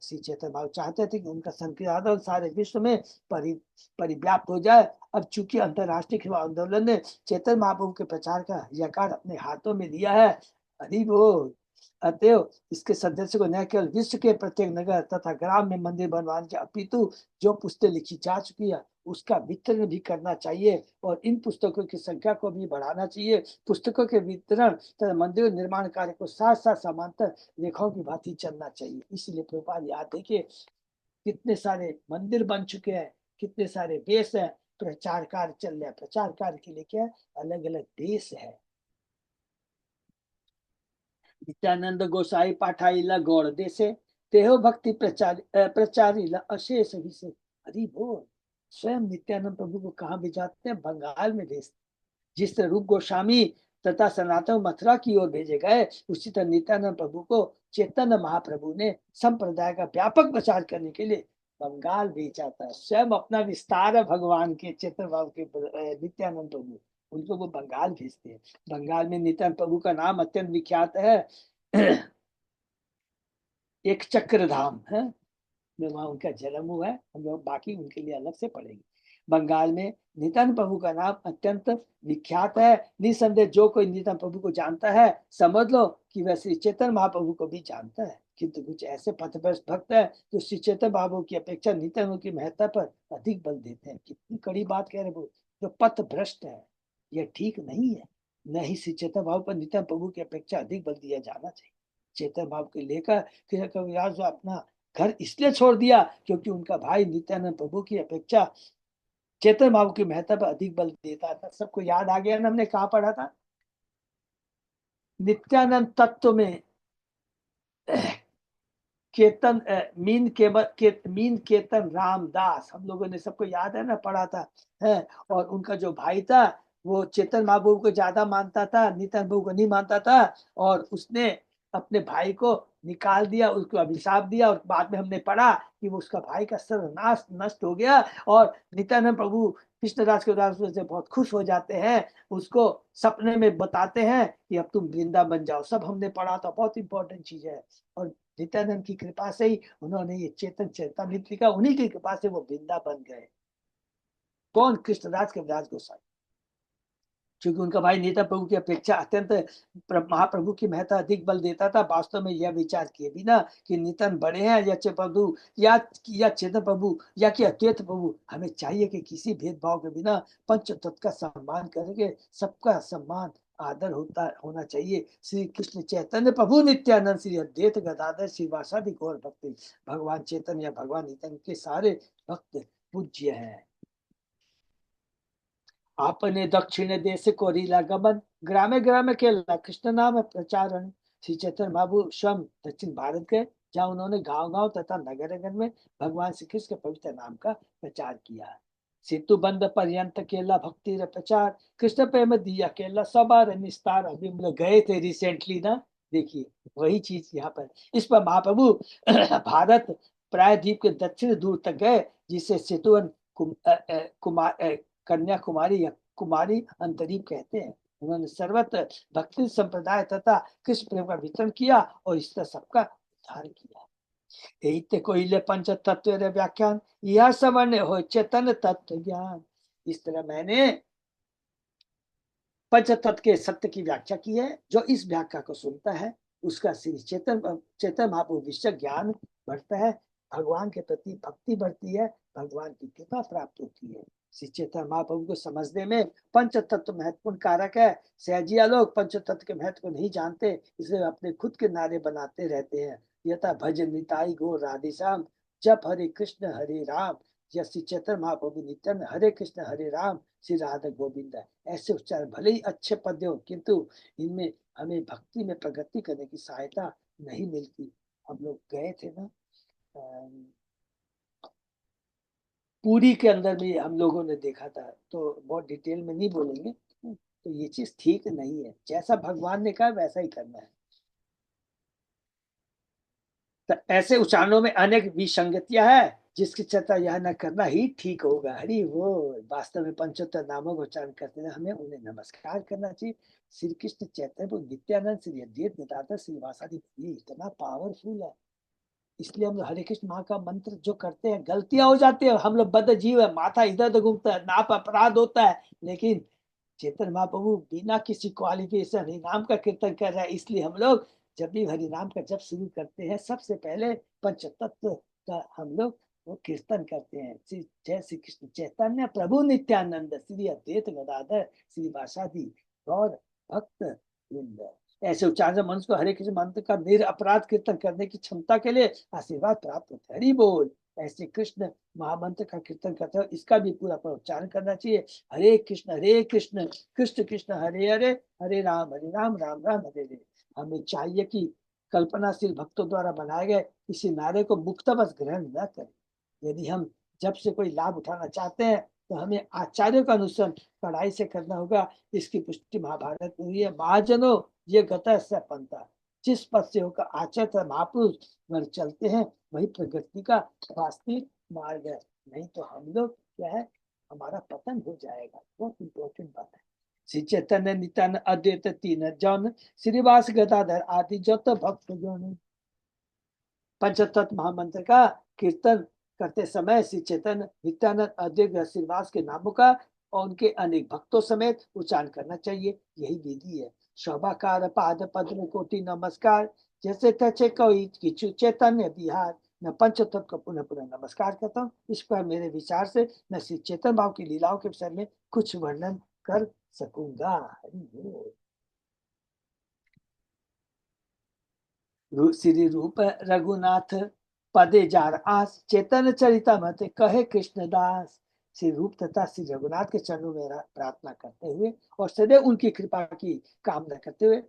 श्री चैतन्य महाप्रभु चाहते थे कि उनका संकीर्तन सारे विश्व में परिव्याप्त हो जाए। अब चूंकि अंतरराष्ट्रीय सेवा आंदोलन ने चैतन्य महाप्रभु के प्रचार का यकार अपने हाथों में लिया है, हरि बोल, अतएव इसके सदस्य को न केवल विश्व के प्रत्येक नगर तथा ग्राम में मंदिर बनवाने के अपितु जो पुस्तकें लिखी जा चुकी है उसका वितरण भी करना चाहिए, और इन पुस्तकों की संख्या को भी बढ़ाना चाहिए। पुस्तकों के वितरण तथा मंदिर निर्माण कार्य को साथ साथ समांतर रेखाओं की भांति चलना चाहिए। इसलिए प्रभुपाद याद देखिए कितने सारे मंदिर बन चुके हैं, कितने सारे देश है, प्रचार कार्य चल रहा है। प्रचार कार्य के लिए क्या अलग अलग देश है। नित्यानंद गोसाई पाठाईला गौड़ देशे, तेहो भक्ति प्रचारीला अशेष विषय। हरि बोल। स्वयं नित्यानंद प्रभु को कहाँ भेजाते हैं, बंगाल में भेजते। जिस तरह रूप गोस्वामी तथा सनातन मथुरा की ओर भेजे गए, उसी तरह नित्यानंद प्रभु को चैतन्य महाप्रभु ने संप्रदाय का व्यापक प्रचार करने के लिए बंगाल भेजा था। स्वयं अपना विस्तार है भगवान के चैतन्य बाबू के नित्यानंद प्रभु, उनको वो बंगाल भेजते हैं। बंगाल में नित्यानंद प्रभु का नाम अत्यंत विख्यात है। एक चक्र धाम है, में वहां उनका जन्म हुआ है। हम लोग बाकी उनके लिए अलग से पढ़ेंगे। बंगाल में नित्यानंद प्रभु का नाम अत्यंत विख्यात है। निसंदेह जो कोई नित्यानंद प्रभु को जानता है, समझ लो कि वह श्री चैतन्य महाप्रभु को भी जानता है। किंतु कुछ ऐसे पथभ्रष्ट भक्त है जो श्री चैतन्य बाबू की अपेक्षा नित्यानंद की महत्ता पर अधिक बल देते हैं। कितनी कड़ी बात कह रहे वो, जो पथ भ्रष्ट है, यह ठीक नहीं है। न ही श्री चैतन्य बाबू पर नित्यानंद प्रभु की अपेक्षा अधिक बल दिया जाना चाहिए। चैतन्य बाबू के लेकर कविराज जो अपना घर इसलिए छोड़ दिया क्योंकि उनका भाई नित्यानंद प्रभु की अपेक्षा चैतन्य बाबू की महत्ता पर अधिक बल देता था। सबको याद आ गया ना, हमने कहा पढ़ा था नित्यानंद तत्व में केतन मीन केतन रामदास, हम लोगों ने सबको याद है ना, पढ़ा था है। और उनका जो भाई था वो चेतन महाप्रभु को ज्यादा मानता था, नित्यानंद प्रभु को नहीं मानता था। और उसने अपने भाई को निकाल दिया, उसको अभिशाप दिया। और बाद में हमने पढ़ा कि वो उसका भाई का सर्वनाश नष्ट हो गया। और नित्यानंद प्रभु कृष्णदास के उदाहरण से बहुत खुश हो जाते हैं, उसको सपने में बताते हैं कि अब तुम वृंदावन जाओ। सब हमने पढ़ा था, बहुत इंपॉर्टेंट चीज है। और नित्यानंद की कृपा से ही उन्होंने ये चेतन चैतन्य लिखा, उन्हीं की कृपा से वो वृंदा बन गए। कौन? कृष्णदास के व्यास गोसाई। क्योंकि उनका भाई नीता प्रभु की अपेक्षा अत्यंत महाप्रभु की महत्ता अधिक बल देता था। वास्तव में यह विचार किए बिना कि नितन बड़े हैं या प्रभु या चेतन प्रभु या कि अद्वैत प्रभु, हमें चाहिए कि किसी भेदभाव के बिना पंच तत्व का सम्मान करके सबका सम्मान आदर होना चाहिए। श्री कृष्ण चैतन्य प्रभु नित्यानंद श्री अद्वैत गदाधर श्रीवासादि गौर भक्ति, भगवान चेतन या भगवान नित्यानंद के सारे भक्त पूज्य हैं। आपने दक्षिण देश कोरिला गमन, ग्रामे ग्रामे केला कृष्ण नाम प्रचारण। श्री चैतन्य बाबू स्वयं दक्षिण भारत गए, जहाँ उन्होंने गांव गांव तथा नगर नगर में भगवान श्री कृष्ण के पवित्र नाम का प्रचार किया। सेतु बंद पर्यंत केला भक्ति प्रचार, कृष्ण प्रेम दिया केला सबार निस्तार। अभी हम लोग गए थे रिसेंटली ना, देखिए वही चीज यहाँ पर। इस पर महाप्रभु भारत प्रायद्वीप के दक्षिण दूर तक गए, जिसे सेतुवन कुमार कन्याकुमारी या कुमारी अंतरीप कहते हैं। उन्होंने सर्वत्र भक्ति संप्रदाय तथा कृष्ण प्रेम का वितरण किया और इस तरह सबका उद्धार किया। यही कोइले पंच तत्व व्याख्यान, यह सवर्ण हो चेतन तत्व ज्ञान। इस तरह मैंने पंच तत्व के सत्य की व्याख्या की है। जो इस व्याख्या को सुनता है उसका श्री चेतन महाप्रभु विषय ज्ञान बढ़ता है, भगवान के प्रति भक्ति बढ़ती है, भगवान की कृपा प्राप्त होती है। श्री चैतन्य महाप्रभु को समझने में पंच तत्व महत्वपूर्ण कारक है। सहजिया लोग पंच तत्व के महत्व को नहीं जानते, इसलिए अपने खुद के नारे बनाते रहते हैं। यथा भज निताई गो राधे श्याम, जप हरे कृष्ण हरे राम। या श्री चैतन्य महाप्रभु नित्यानंद हरे कृष्ण हरे राम श्री राधा गोविंद। ऐसे उच्चार भले ही अच्छे पद हो, किंतु इनमें हमें भक्ति में प्रगति करने की सहायता नहीं मिलती। हम लोग गए थे ना पूरी के अंदर भी हम लोगों ने देखा था, तो बहुत डिटेल में नहीं बोलेंगे। तो ये चीज ठीक नहीं है, जैसा भगवान ने कहा वैसा ही करना है। तो ऐसे उच्चारणों में अनेक विसंगतियां है, जिसकी चर्चा यह न करना ही ठीक होगा। हरि वो वास्तव में पंचोत्तर नामों का उच्चारण करते हैं, हमें उन्हें नमस्कार करना चाहिए। श्री कृष्ण चैतन्य नित्यानंद श्री अद्वैत गदाधर श्रीवासादि, ये इतना पावरफुल है। इसलिए हम लोग हरे कृष्ण माँ का मंत्र जो करते हैं, गलतियां हो जाती है, हम लोग बद्ध जीव है, माथा इधर उधर घूमता है, नाप अपराध होता है, लेकिन चेतन महाप्रभु बिना किसी क्वालिफिकेशन हरि नाम का कीर्तन कर रहा है। इसलिए हम लोग जब भी हरि नाम का जप शुरू करते हैं, सबसे पहले पंच तत्व का हम लोग वो कीर्तन करते हैं। श्री जय श्री कृष्ण चैतन्य प्रभु नित्यानंद श्री अद्वैत गदाधर श्री वासादि गौर भक्त वृंद। ऐसे उच्चारण मनुष्य को हरे कृष्ण मंत्र का निरअपराध कीर्तन करने की क्षमता के लिए आशीर्वाद प्राप्त होता है। हरि बोल। ऐसे कृष्ण महामंत्र का कीर्तन करते हो, इसका भी पूरा उच्चारण करना चाहिए। हरे कृष्ण कृष्ण कृष्ण हरे हरे, हरे राम राम राम हरे हरे। हमें चाहिए कि कल्पनाशील भक्तों द्वारा बनाए गए इसी नारे को मुक्तबस ग्रहण न करें। यदि हम जब से कोई लाभ उठाना चाहते हैं तो हमें आचार्यों का अनुसरण कड़ाई से करना होगा। इसकी पुष्टि महाभारत में हुई है। महाजनों ये गत पंथा, जिस पद से होकर आचार्य महापुरुष वर चलते हैं वही प्रगति का वास्तविक मार्ग है। नहीं तो हम लोग क्या है, हमारा पतन हो जाएगा। बहुत इंपॉर्टेंट बात है। श्री चैतन्य नित्यानंद अद्वैत तीन जौन, श्रीवास गदाधर आदि जो तो भक्त जौन। पंचतत्व महामंत्र का कीर्तन करते समय श्री चैतन्य नित्यानंद अद्वैत श्रीवास के नामों का और उनके अनेक भक्तों समेत उच्चारण करना चाहिए। यही विधि है। शोभाकार पाद पद्म कोटि नमस्कार, जैसे तैसे कोई किचु चैतन्य बिहार। मैं पंचतत्व को पुनः पुनः नमस्कार करता हूँ। इस पर मेरे विचार से मैं श्री चेतन भाव की लीलाओं के विषय में कुछ वर्णन कर सकूंगा। हरि बोल। श्री रूप रघुनाथ पदे जार आस, चेतन चरिता मत कहे कृष्णदास। श्री रूप तथा श्री रघुनाथ के चरणों में प्रार्थना करते हुए और सदैव उनकी कृपा की कामना करते हुए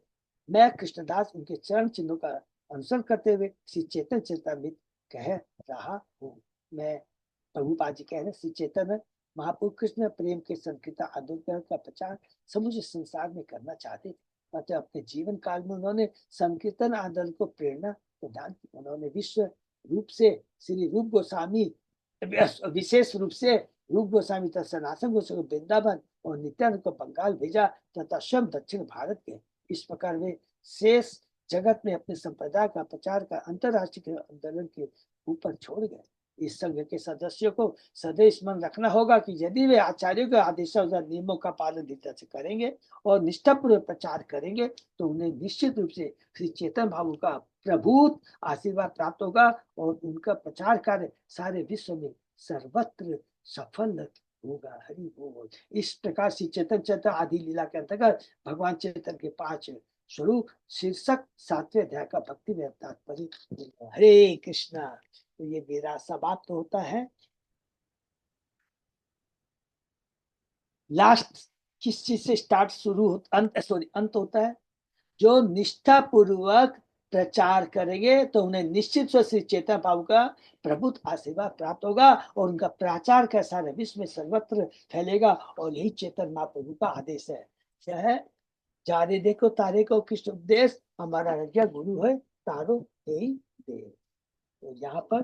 मैं कृष्णदास उनके चरण चिन्हों का अनुसरण करते हुए श्री चेतन चरितामृत कह रहा हूँ। मैं प्रभुपाद जी कह रहे श्री चैतन्य महाप्रभु कृष्ण प्रेम के संकीर्तन अनुग्रह का प्रचार समूचे संसार में करना चाहते थे। अतः अपने जीवन काल में उन्होंने संकीर्तन आंदोलन को प्रेरणा प्रदान की। उन्होंने विश्व रूप से श्री रूप गोस्वामी, विशेष रूप से रूप गोस्वामी तथा सनातन गोस्वामी को वृंदावन और नित्यानंद को बंगाल भेजा तथा स्वयं दक्षिण भारत के। इस प्रकार वे शेष जगत में अपने संप्रदाय का प्रचार का अंतरराष्ट्रीय आंदोलन के ऊपर छोड़ गए। इस संघ के सदस्यों को सदैव स्मरण रखना होगा कि यदि वे आचार्यों के आदेशों और नियमों का पालन दृढ़ता से करेंगे और निष्ठापूर्वक प्रचार करेंगे तो उन्हें निश्चित रूप से श्री चेतन भाव का प्रभुत आशीर्वाद प्राप्त होगा और उनका प्रचार कार्य सारे विश्व में सर्वत्र सफल होगा। हरि बोल। इस प्रकार श्री चेतन चैतन्य आदि लीला के अंतर्गत भगवान चेतन के 5 स्वरूप शीर्षक 7वें अध्याय का भक्ति में तात्पर्य। हरे कृष्णा। तो ये मेरा समाप्त होता है। लास्ट किस चीज से स्टार्ट शुरू होता अंत होता है। जो निष्ठा पूर्वक प्रचार करेंगे तो उन्हें निश्चित रूप से चेतन भाव का प्रभुत्व आशीर्वाद प्राप्त होगा और उनका प्रचार का सारे विश्व में सर्वत्र फैलेगा। और यही चेतन महाप्रभु का आदेश है। क्या है? जारे देखो तारे को कृष्ण उपदेश, हमारा रज्ञा गुरु है तारो यही दे। तो यहाँ पर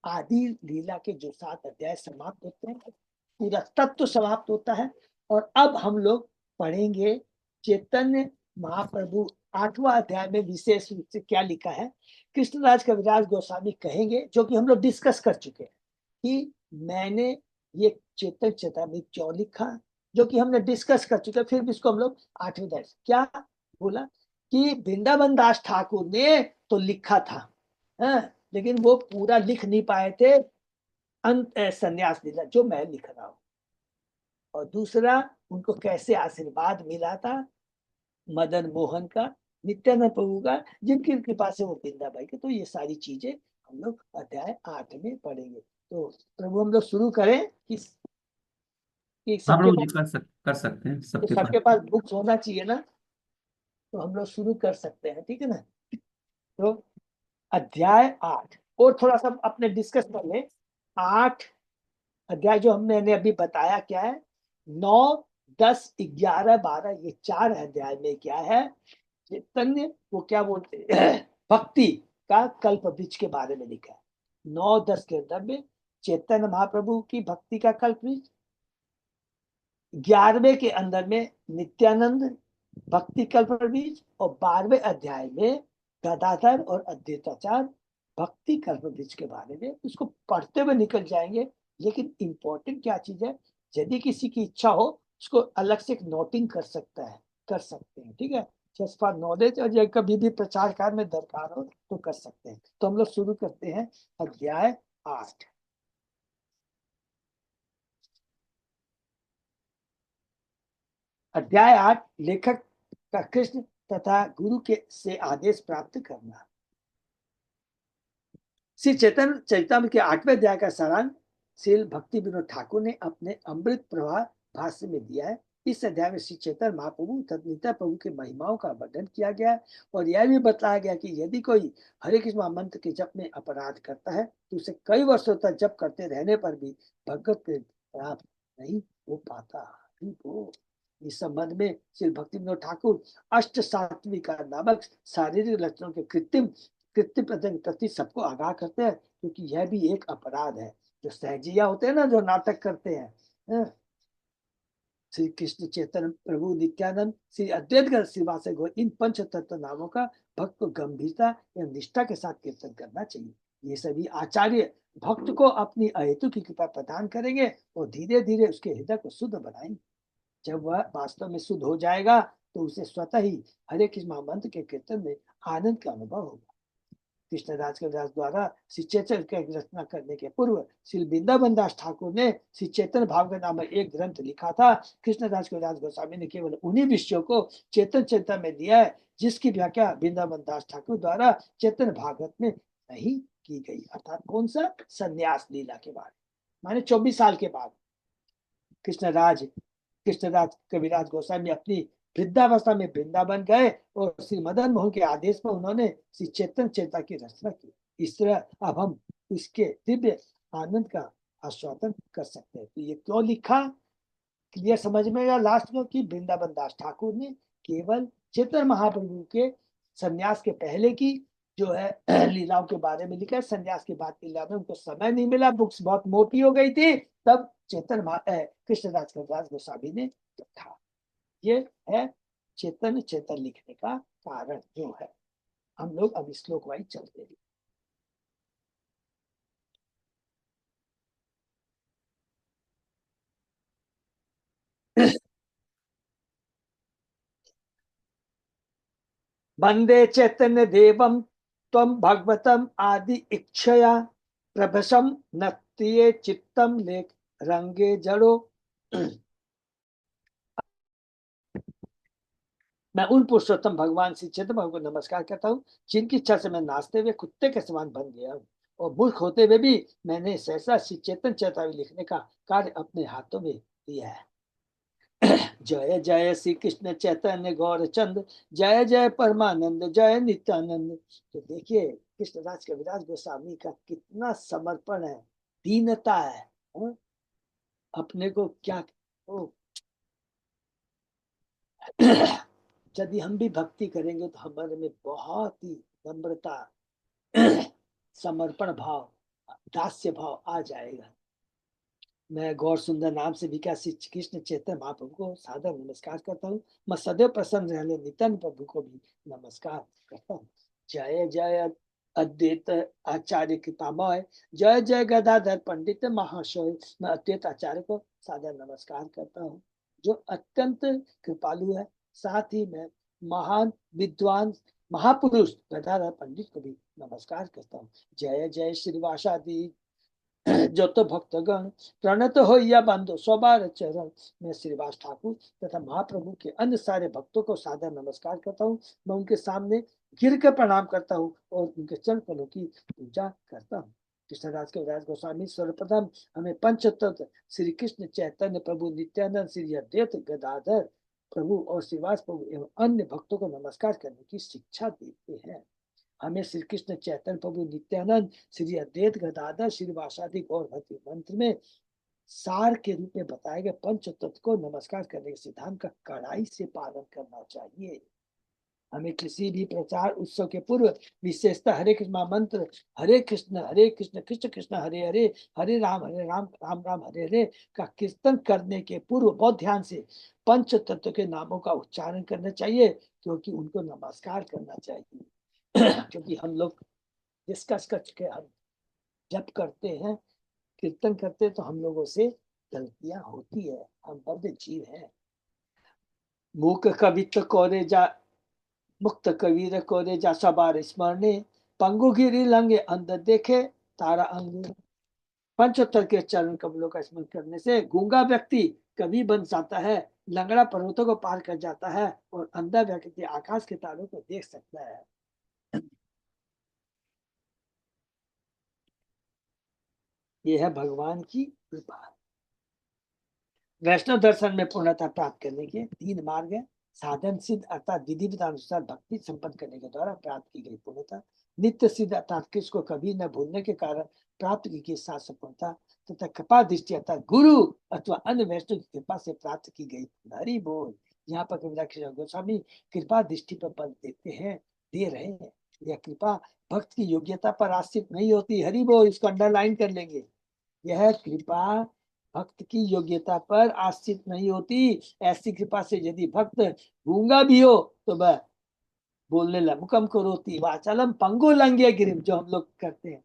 आदि लीला के जो 7 अध्याय समाप्त होते हैं, पूरा तत्व समाप्त होता है। और अब हम लोग पढ़ेंगे चैतन्य महाप्रभु 8वां अध्याय में विशेष रूप से क्या लिखा है। कृष्णराज कविराज गोस्वामी कहेंगे, जो कि हम लोग डिस्कस कर चुके हैं कि मैंने ये चेतन चेतावनी क्यों लिखा, जो कि हमने डिस्कस कर चुके हैं। फिर भी इसको हम लोग 8वें अध्याय क्या बोला कि वृंदावन दास ठाकुर ने तो लिखा था, लेकिन वो पूरा लिख नहीं पाए थे अंत संन्यास लीला जो मैं लिख रहा हूं। और दूसरा, उनको कैसे आशीर्वाद मिला था मदन मोहन का, नित्यानंद प्रभु का, जिनकी कृपा से वो वृंदावन के। तो ये सारी चीजें हम लोग अध्याय 8 में पढ़ेंगे। तो प्रभु हम लोग शुरू करें कि हाँ सबके प्रभु जी, पास, कर सकते हैं तो सबके पास। सबके पास बुक्स होना चाहिए ना। तो हम लोग शुरू कर सकते हैं, ठीक है ना। तो अध्याय 8 और थोड़ा सा अपने डिस्कस कर ले। 8 अध्याय जो हमने अभी बताया क्या है, 9, 10, 11, 12 ये 4 अध्याय में क्या है, चैतन्य वो क्या बोलते हैं भक्ति का कल्प वृक्ष के बारे में लिखा है। 9, 10 के अंदर में चैतन्य महाप्रभु की भक्ति का कल्प वृक्ष, 11वें के अंदर में नित्यानंद भक्ति कल्प वृक्ष, और 12वें अध्याय में गदाधर और अद्वैताचार्य भक्ति कल्प वृक्ष के बारे में। उसको पढ़ते हुए निकल जाएंगे। लेकिन इंपॉर्टेंट क्या चीज है, यदि किसी की इच्छा हो उसको अलग से एक नोटिंग कर सकता है, कर सकते हैं, ठीक है। जस्ट फॉर नॉलेज, और ये कभी भी प्रचार कार्य में दरकार हो तो कर सकते हैं। तो हम लोग शुरू करते हैं अध्याय 8। अध्याय 8 लेखक का कृष्ण तथा गुरु के से आदेश प्राप्त करना। श्री चैतन्य चरितामृत के 8वें अध्याय का सारांश श्री भक्ति विनोद ठाकुर ने अपने अमृत प्रवाह भाष्य में दिया है। इस अध्याय में श्री चैतन्य महाप्रभु तथा नित्य प्रभु के महिमाओं का वर्णन किया गया है और यह भी बताया गया कि यदि कोई हरे कृष्ण मंत्र के जप में अपराध करता है तो उसे कई वर्षों तक जप करते रहने पर भी भगवत प्राप्त नहीं हो पाता। इस संबंध में श्री भक्ति विनोद ठाकुर अष्ट सात्विका नामक शारीरिक लक्षणों के कृत्रिम कृत्य प्रति सबको आगाह करते हैं, क्योंकि यह भी एक अपराध है। जो सहजिया होते हैं ना, जो नाटक करते हैं, श्री कृष्ण चैतन्य प्रभु नित्यानंद श्री अद्वैत श्रीवास इन पंच तत्व नामों का भक्त को गंभीरता या निष्ठा के साथ कीर्तन करना चाहिए। ये सभी आचार्य भक्त को अपनी अहेतु की कृपा प्रदान करेंगे और धीरे धीरे उसके हृदय को शुद्ध बनाएंगे। जब वह वास्तव में शुद्ध हो जाएगा तो उसे स्वतः ही हरे कृष्ण महामंत्र के कीर्तन में आनंद का अनुभव होगा। कृष्णदास कविराज द्वारा श्री चैतन्य की रचना करने के पूर्व श्री वृंदावन दास ठाकुर ने श्री चैतन्य भागवत नामक एक ग्रंथ लिखा था। कृष्णदास कविराज गोस्वामी ने केवल उन्हीं विषयों को चेतन चेतन में दिया है जिसकी व्याख्या वृंदावन दास ठाकुर द्वारा चैतन्य भागवत में नहीं की गई। अर्थात कौन सा? संन्यास लीला के बारे में। माने 24 साल के बाद कृष्णराज कविराज गोस्वामी अपनी वृद्धावस्था में वृंदावन गए और श्री मदन मोहन के आदेश पर उन्होंने श्री चेतन चेता की रचना की। इस तरह अब हम इसके दिव्य आनंद का आस्वादन कर सकते हैं। तो ये क्यों लिखा, क्लियर समझ में आया लास्ट में कि वृंदावन दास ठाकुर ने केवल चैतन्य महाप्रभु के संन्यास के पहले की जो है लीलाओं के बारे में लिखा है। संन्यास के बाद की लीला में उनको समय नहीं मिला, बुक्स बहुत मोटी हो गई थी, तब कृष्णदास कविराज गोस्वामी ने लिखा। ये है चेतन चेतन लिखने का कारण जो है। हम लोग अब श्लोक वाइज चलते हैं। वंदे चैतन्य देवम त्वं भगवतम आदि इच्छया प्रभसम नत्ये चित्तम लेख रंगे जड़ो। मैं उन पुरुषोत्तम भगवान श्री चैतन्य भगवान को नमस्कार करता हूँ जिनकी इच्छा से मैं नाचते हुए कुत्ते के समान बन गया हूँ और मूर्ख होते हुए भी मैंने सहसा श्री चेतन चेतावली लिखने का कार्य अपने हाथों में लिया है। जय जय श्री कृष्ण चैतन्य गौर चंद, जय जय परमानंद, जय नित्यानंद। तो देखिए कृष्णदास कविराज गोस्वामी का कितना समर्पण है, दीनता है, अपने को क्या यदि हम भी भक्ति करेंगे तो हमारे में बहुत ही नम्रता, समर्पण भाव, दास्य भाव आ जाएगा। मैं गौर सुंदर नाम से भी क्या श्री कृष्ण चैतन्य महाप्रभु को सादर नमस्कार करता हूँ। मैं सदैव प्रसन्न रहने नित्यानंद प्रभु को भी नमस्कार करता हूँ। जय जय अद्वैत आचार्य कृपामय, जय जय गदाधर पंडित महाशय। मैं अद्वैत आचार्य को सादर नमस्कार करता हूँ जो अत्यंत कृपालु है। साथ ही मैं महान विद्वान महापुरुष गदाधर पंडित को भी नमस्कार करता हूँ। जय जय श्रीवासादि যত भक्तगण प्रणत हो या बांधो सबार चरण। मैं श्रीवास ठाकुर तथा महाप्रभु के अन्य सारे भक्तों को सादर नमस्कार करता हूँ। मैं उनके सामने गिर कर प्रणाम करता हूँ और उनके चरण कमलों की पूजा करता हूँ। कृष्णदास कविराज गोस्वामी सर्वप्रथम हमें पंचतत्व श्री कृष्ण चैतन्य प्रभु नित्यानंद श्री अद्वैत गदाधर प्रभु और श्रीवास प्रभु एवं अन्य भक्तों को नमस्कार करने की शिक्षा देते हैं। हमें श्री कृष्ण चैतन्य प्रभु नित्यानंद श्री अद्वैत गदाधर श्रीवासादि गौर भक्ति मंत्र में सार के रूप में बताए गए पंच तत्व को नमस्कार करने के सिद्धांत का कड़ाई से पालन करना चाहिए। हमें किसी भी प्रचार उत्सव के पूर्व विशेषतः हरे कृष्ण मंत्र हरे कृष्ण कृष्ण कृष्ण हरे हरे हरे राम राम राम हरे हरे का कीर्तन करने के पूर्व बहुत ध्यान से पंच तत्व के नामों का उच्चारण करना चाहिए, क्योंकि उनको नमस्कार करना चाहिए। क्योंकि हम लोग डिस्कस कर चुके, हम जब करते हैं कीर्तन करते हैं तो हम लोगों से गलतियां होती है, हम बद्ध जीव हैं। मूक कवित्व कोरे जा मुक्त कबीर कोरे जा सबार स्मरणे पंगु गिरी लंगे अंदर देखे तारा अंग। पंचोत्तर के चरण कमलों का स्मरण करने से गूंगा व्यक्ति कवि बन जाता है, लंगड़ा पर्वतों को पार कर जाता है और अंधा व्यक्ति आकाश के तारों को देख सकता है। यह है भगवान की कृपा। वैष्णव दर्शन में पूर्णता प्राप्त करने के 3 मार्ग है। साधन सिद्ध अर्थात विधि विधानुसार भक्ति संपन्न करने के द्वारा प्राप्त की गई पूर्णता, नित्य सिद्ध अर्थात किस को कभी न भूलने के कारण प्राप्त की गई सात संपूर्णता, तथा कृपा दृष्टि अर्थात गुरु अथवा अन्य वैष्णव की कृपा से प्राप्त की गई। हरि बोल। यहाँ पर कविराज गोस्वामी कृपा दृष्टि पर बल देते हैं, दे रहे हैं। यह कृपा भक्त की योग्यता पर आश्रित नहीं होती। हरि बोल, इसको अंडरलाइन कर लेंगे। यह कृपा भक्त की योग्यता पर आश्रित नहीं होती। ऐसी कृपा से यदि भक्त गूंगा भी हो तो वह बोलने लग मुकम करोती वाचालम पंगो लंगे गिरिम, जो हम लोग करते हैं,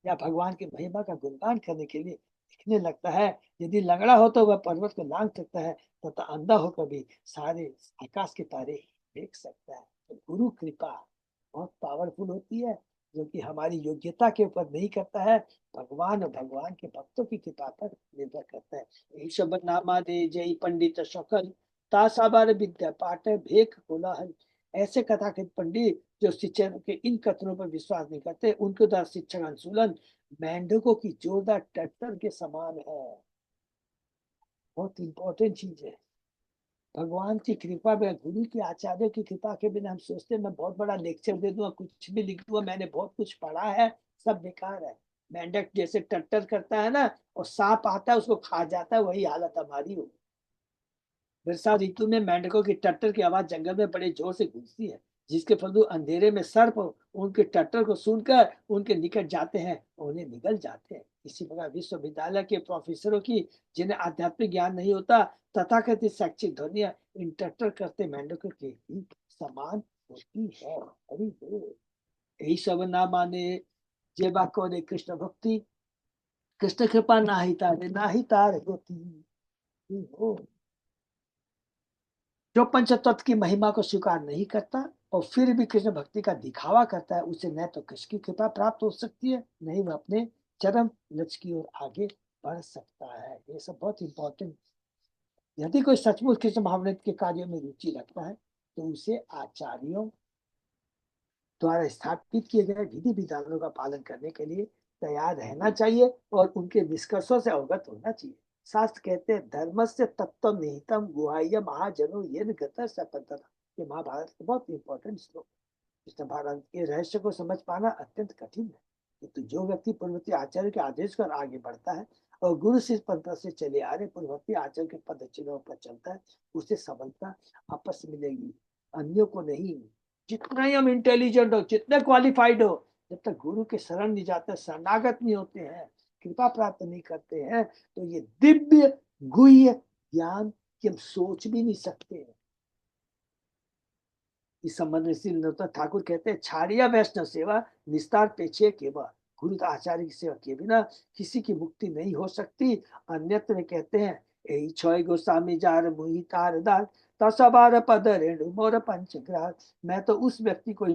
या भगवान के महिमा का गुणगान करने के लिए लिखने लगता है, यदि लंगड़ा हो तो वह पर्वत को लांघ सकता है, तथा अंधा होकर भी सारे आकाश के तारे देख सकता है। तो गुरु कृपा बहुत पावरफुल होती है, जो कि हमारी योग्यता के ऊपर नहीं करता है, भगवान और भगवान के भक्तों की कृपा पर निर्भर करता है। यही शब्द नामा दे जय पंडित शकल तासाबार विद्या पाठ भेक कोलाहल। ऐसे कथाकृत पंडित जो शिक्षण के इन कथनों पर विश्वास नहीं करते, उनके द्वारा शिक्षण अनुसूलन मेंढकों की जोरदार टक्कर के समान है। बहुत इंपॉर्टेंट चीज है। भगवान की कृपा में, गुरु के आचार्य की कृपा के बिना हम सोचते हैं मैं बहुत बड़ा लेक्चर दे दूंगा, कुछ भी लिख दूंगा, मैंने बहुत कुछ पढ़ा है, सब बेकार है। मेंढक जैसे टट्टर करता है ना, और सांप आता है उसको खा जाता है, वही हालत हमारी हो। वर्षा ऋतु में मेंढकों की टट्टर की आवाज जंगल में बड़े जोर से गूंजती है, जिसके फलस्वरूप अंधेरे में सर्प उनके टट्टर को सुनकर उनके निकट जाते हैं और उन्हें निगल जाते हैं। इसी प्रकार विश्वविद्यालय के प्रोफेसरों की, जिन्हें आध्यात्मिक ज्ञान नहीं होता, तथाकथित शैक्षिक ध्वनियां इन टट्टर करते मेंढकों के ही समान होती है। हरि बोल। यही सब ना माने जे बाको रे कृष्ण भक्ति, कृष्ण कृपा ना ही तार होती हो। जो पंचतत्व की महिमा को स्वीकार नहीं करता और फिर भी कृष्ण भक्ति का दिखावा करता है, उसे न तो कृष्ण की कृपा प्राप्त हो सकती है, नहीं वह अपने चरम लक्ष्य की ओर आगे बढ़ सकता है। ये सब बहुत इंपॉर्टेंट। यदि कोई सचमुच कृष्ण भावनामृत के कार्यों में रुचि रखता है, तो उसे आचार्यों द्वारा स्थापित किए गए विधि विधानों का पालन करने के लिए तैयार रहना चाहिए और उनके निष्कर्षों से अवगत होना चाहिए। शास्त्र कहते हैं धर्म से तत्व निहितम गुहाय महाजनो ये ये महाभारत का बहुत इंपॉर्टेंट श्लोक। कृष्ण भावना के रहस्य को समझ पाना अत्यंत कठिन है, किंतु जो व्यक्ति पूर्ववर्ती आचार्य के आदेश पर आगे बढ़ता है और गुरु शिष्य परंपरा से चले आ रहे पूर्ववर्ती आचार्य के पद चिन्हों पर चलता है, उसे सफलता आपस मिलेगी, अन्यों को नहीं। जितना ही हम इंटेलिजेंट हो, जितने क्वालिफाइड हो, जब तक गुरु के शरण नहीं जाते, शरणागत नहीं होते हैं, कृपा प्राप्त नहीं करते हैं, तो ये दिव्य गुह्य ज्ञान की हम सोच भी नहीं सकते हैं। इस संबंध में श्री नरोत्तम ठाकुर कहते हैं छाड़िया वैष्णव सेवा निस्तार पेछे केवल, गुरु आचार्य की सेवा के बिना किसी की मुक्ति नहीं हो सकती। अन्यत्र में कहते हैं यही छोय गोस्वामी जार मुहि तार दार तसबार पद रेणु मोर पंचग्राह। मैं तो उस व्यक्ति को ही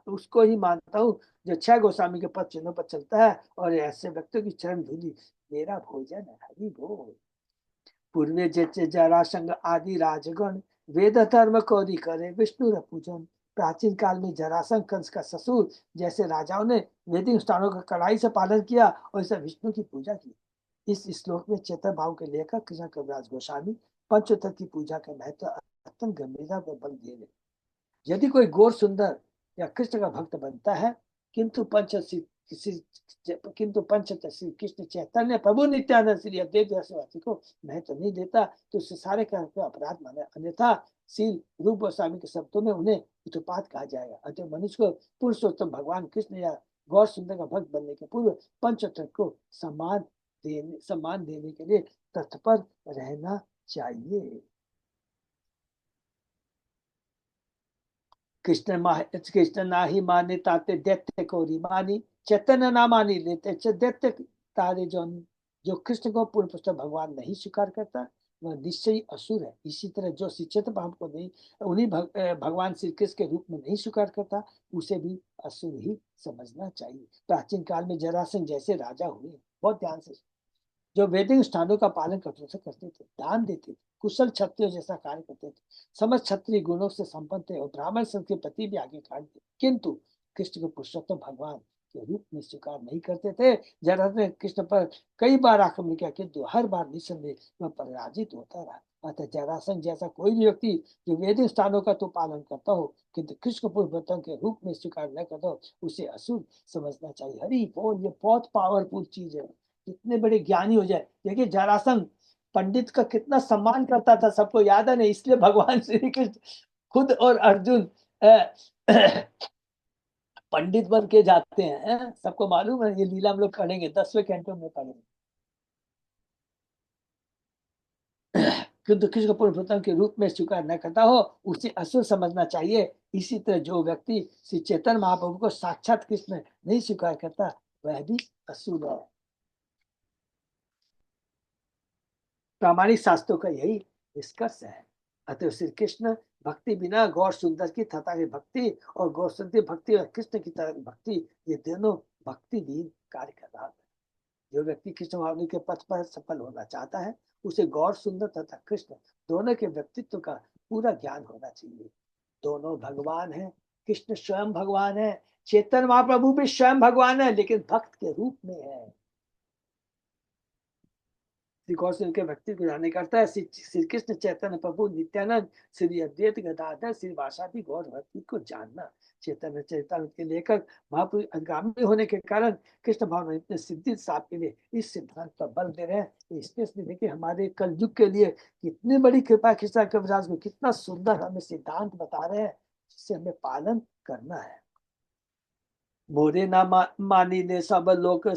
उसको ही मानता हूँ जो 6 गोस्वामी के पद चिन्हों पर चलता है, और ऐसे व्यक्तियों की चरण धूलि मेरा भोजन है। हरि बोल। पूर्वे जैसे जरासंग आदि राजगण वेद धर्म कौरी करे विष्णु पूजन। प्राचीन काल में जरासंग कंस का ससुर जैसे राजाओं ने वैदिक स्थानों का कड़ाई से पालन किया और इसे विष्णु की पूजा की। इस श्लोक में चेतन भाव के लेखक कृष्ण कविराज गोस्वामी पंचोत्तर की पूजा का महत्व अत्यंत गंभीरता पर बल दे रहे। यदि कोई गौर सुंदर या कृष्ण का भक्त बनता है, किंतु पंचतत्व कृष्ण चैतन्य प्रभु नित्यानंद श्री अद्वैत जैसे को महत्व नहीं देता, तो उससे सारे कर्म को अपराध माना, अन्यथा शील रूप गोस्वामी के शब्दों में उन्हें उत्पात कहा जाएगा। अतः मनुष्य को पुरुषोत्तम भगवान कृष्ण या गौर सुंदर का भक्त बनने के पूर्व पंचतत्व को सम्मान देने के लिए तत्पर रहना चाहिए। कृष्ण ना ही माने ताते दैत्य को मानी, चैतन्य ना मानी लेते दैत्य तारे जो कृष्ण को पूर्ण पुस्तक भगवान नहीं स्वीकार करता, वह निश्चय असुर है। इसी तरह जो शिक्षित भाव को नहीं उन्हीं भगवान श्री कृष्ण के रूप में नहीं स्वीकार करता, उसे भी असुर ही समझना चाहिए। प्राचीन काल में जरासंध जैसे राजा हुए, बहुत ध्यान से, जो वैदिक स्थानों का पालन करते थे, दान देते थे, कुशल क्षत्रियो जैसा कार्य करते थे, समस्त क्षत्रिय गुणों से संपन्न थे और ब्राह्मण संघ के प्रति भी आगे खड़े थे, किंतु कृष्ण को पुरुषोत्तम भगवान के रूप में स्वीकार नहीं करते थे। जरासंध ने कृष्ण पर कई बार आक्रमण किया, किंतु हर बार निस्संदेह वह पराजित होता रहा। अतः जरासंध जैसा कोई भी व्यक्ति जो वैदिक स्थानों का तो पालन करता हो किंतु कृष्ण पुरुषोत्तम के रूप में स्वीकार न करता हो, उसे असुर समझना चाहिए। हरि बोल। ये बहुत पावरफुल चीज है। कितने बड़े ज्ञानी हो जाए। देखिए जरासंध पंडित का कितना सम्मान करता था, सबको याद है ना, इसलिए भगवान श्री कृष्ण खुद और अर्जुन पंडित बन के जाते हैं। सबको मालूम है, ये लीला हम लोग पढ़ेंगे 10वें कैंटो में पढ़ेंगे। किंतु कृष्ण पुरुषोत्तम के रूप में स्वीकार न करता हो, उसे असुर समझना चाहिए। इसी तरह जो व्यक्ति श्री चैतन्य महाप्रभु को साक्षात कृष्ण नहीं स्वीकार करता, वह भी असुर है। प्रामाणिक शास्त्रों का यही निष्कर्ष है। अतः श्री कृष्ण भक्ति बिना गौर सुंदर की तथा की भक्ति और गौर सुंदर भक्ति और कृष्ण की तरह भक्ति, ये दोनों भक्ति भी कार्य कर रहा है। जो व्यक्ति कृष्ण भावनी के पथ पर सफल होना चाहता है, उसे गौर सुंदर तथा कृष्ण दोनों के व्यक्तित्व का पूरा ज्ञान होना चाहिए। दोनों भगवान है, कृष्ण स्वयं भगवान है, चेतन महाप्रभु भी स्वयं भगवान है, लेकिन भक्त के रूप में है। श्री गौर के भक्ति को जाने करता है श्री कृष्ण चैतन्य प्रभु नित्यानंद श्री अद्वैत गदाधर श्री वासादि गौर भक्ति को जानना। चैतन्य चैतन्य के लेकर महापुरुष अग्रामी होने के कारण कृष्ण भावना इतने सिद्धि साहब के लिए इस सिद्धांत पर बल दे रहे हैं। इसलिए देखिए हमारे कलयुग के लिए कितनी बड़ी कृपा कृष्ण कविराज को कितना सुंदर हमें सिद्धांत बता रहे हैं, जिससे हमें पालन करना है। मोरे ना मानी ने सब लोग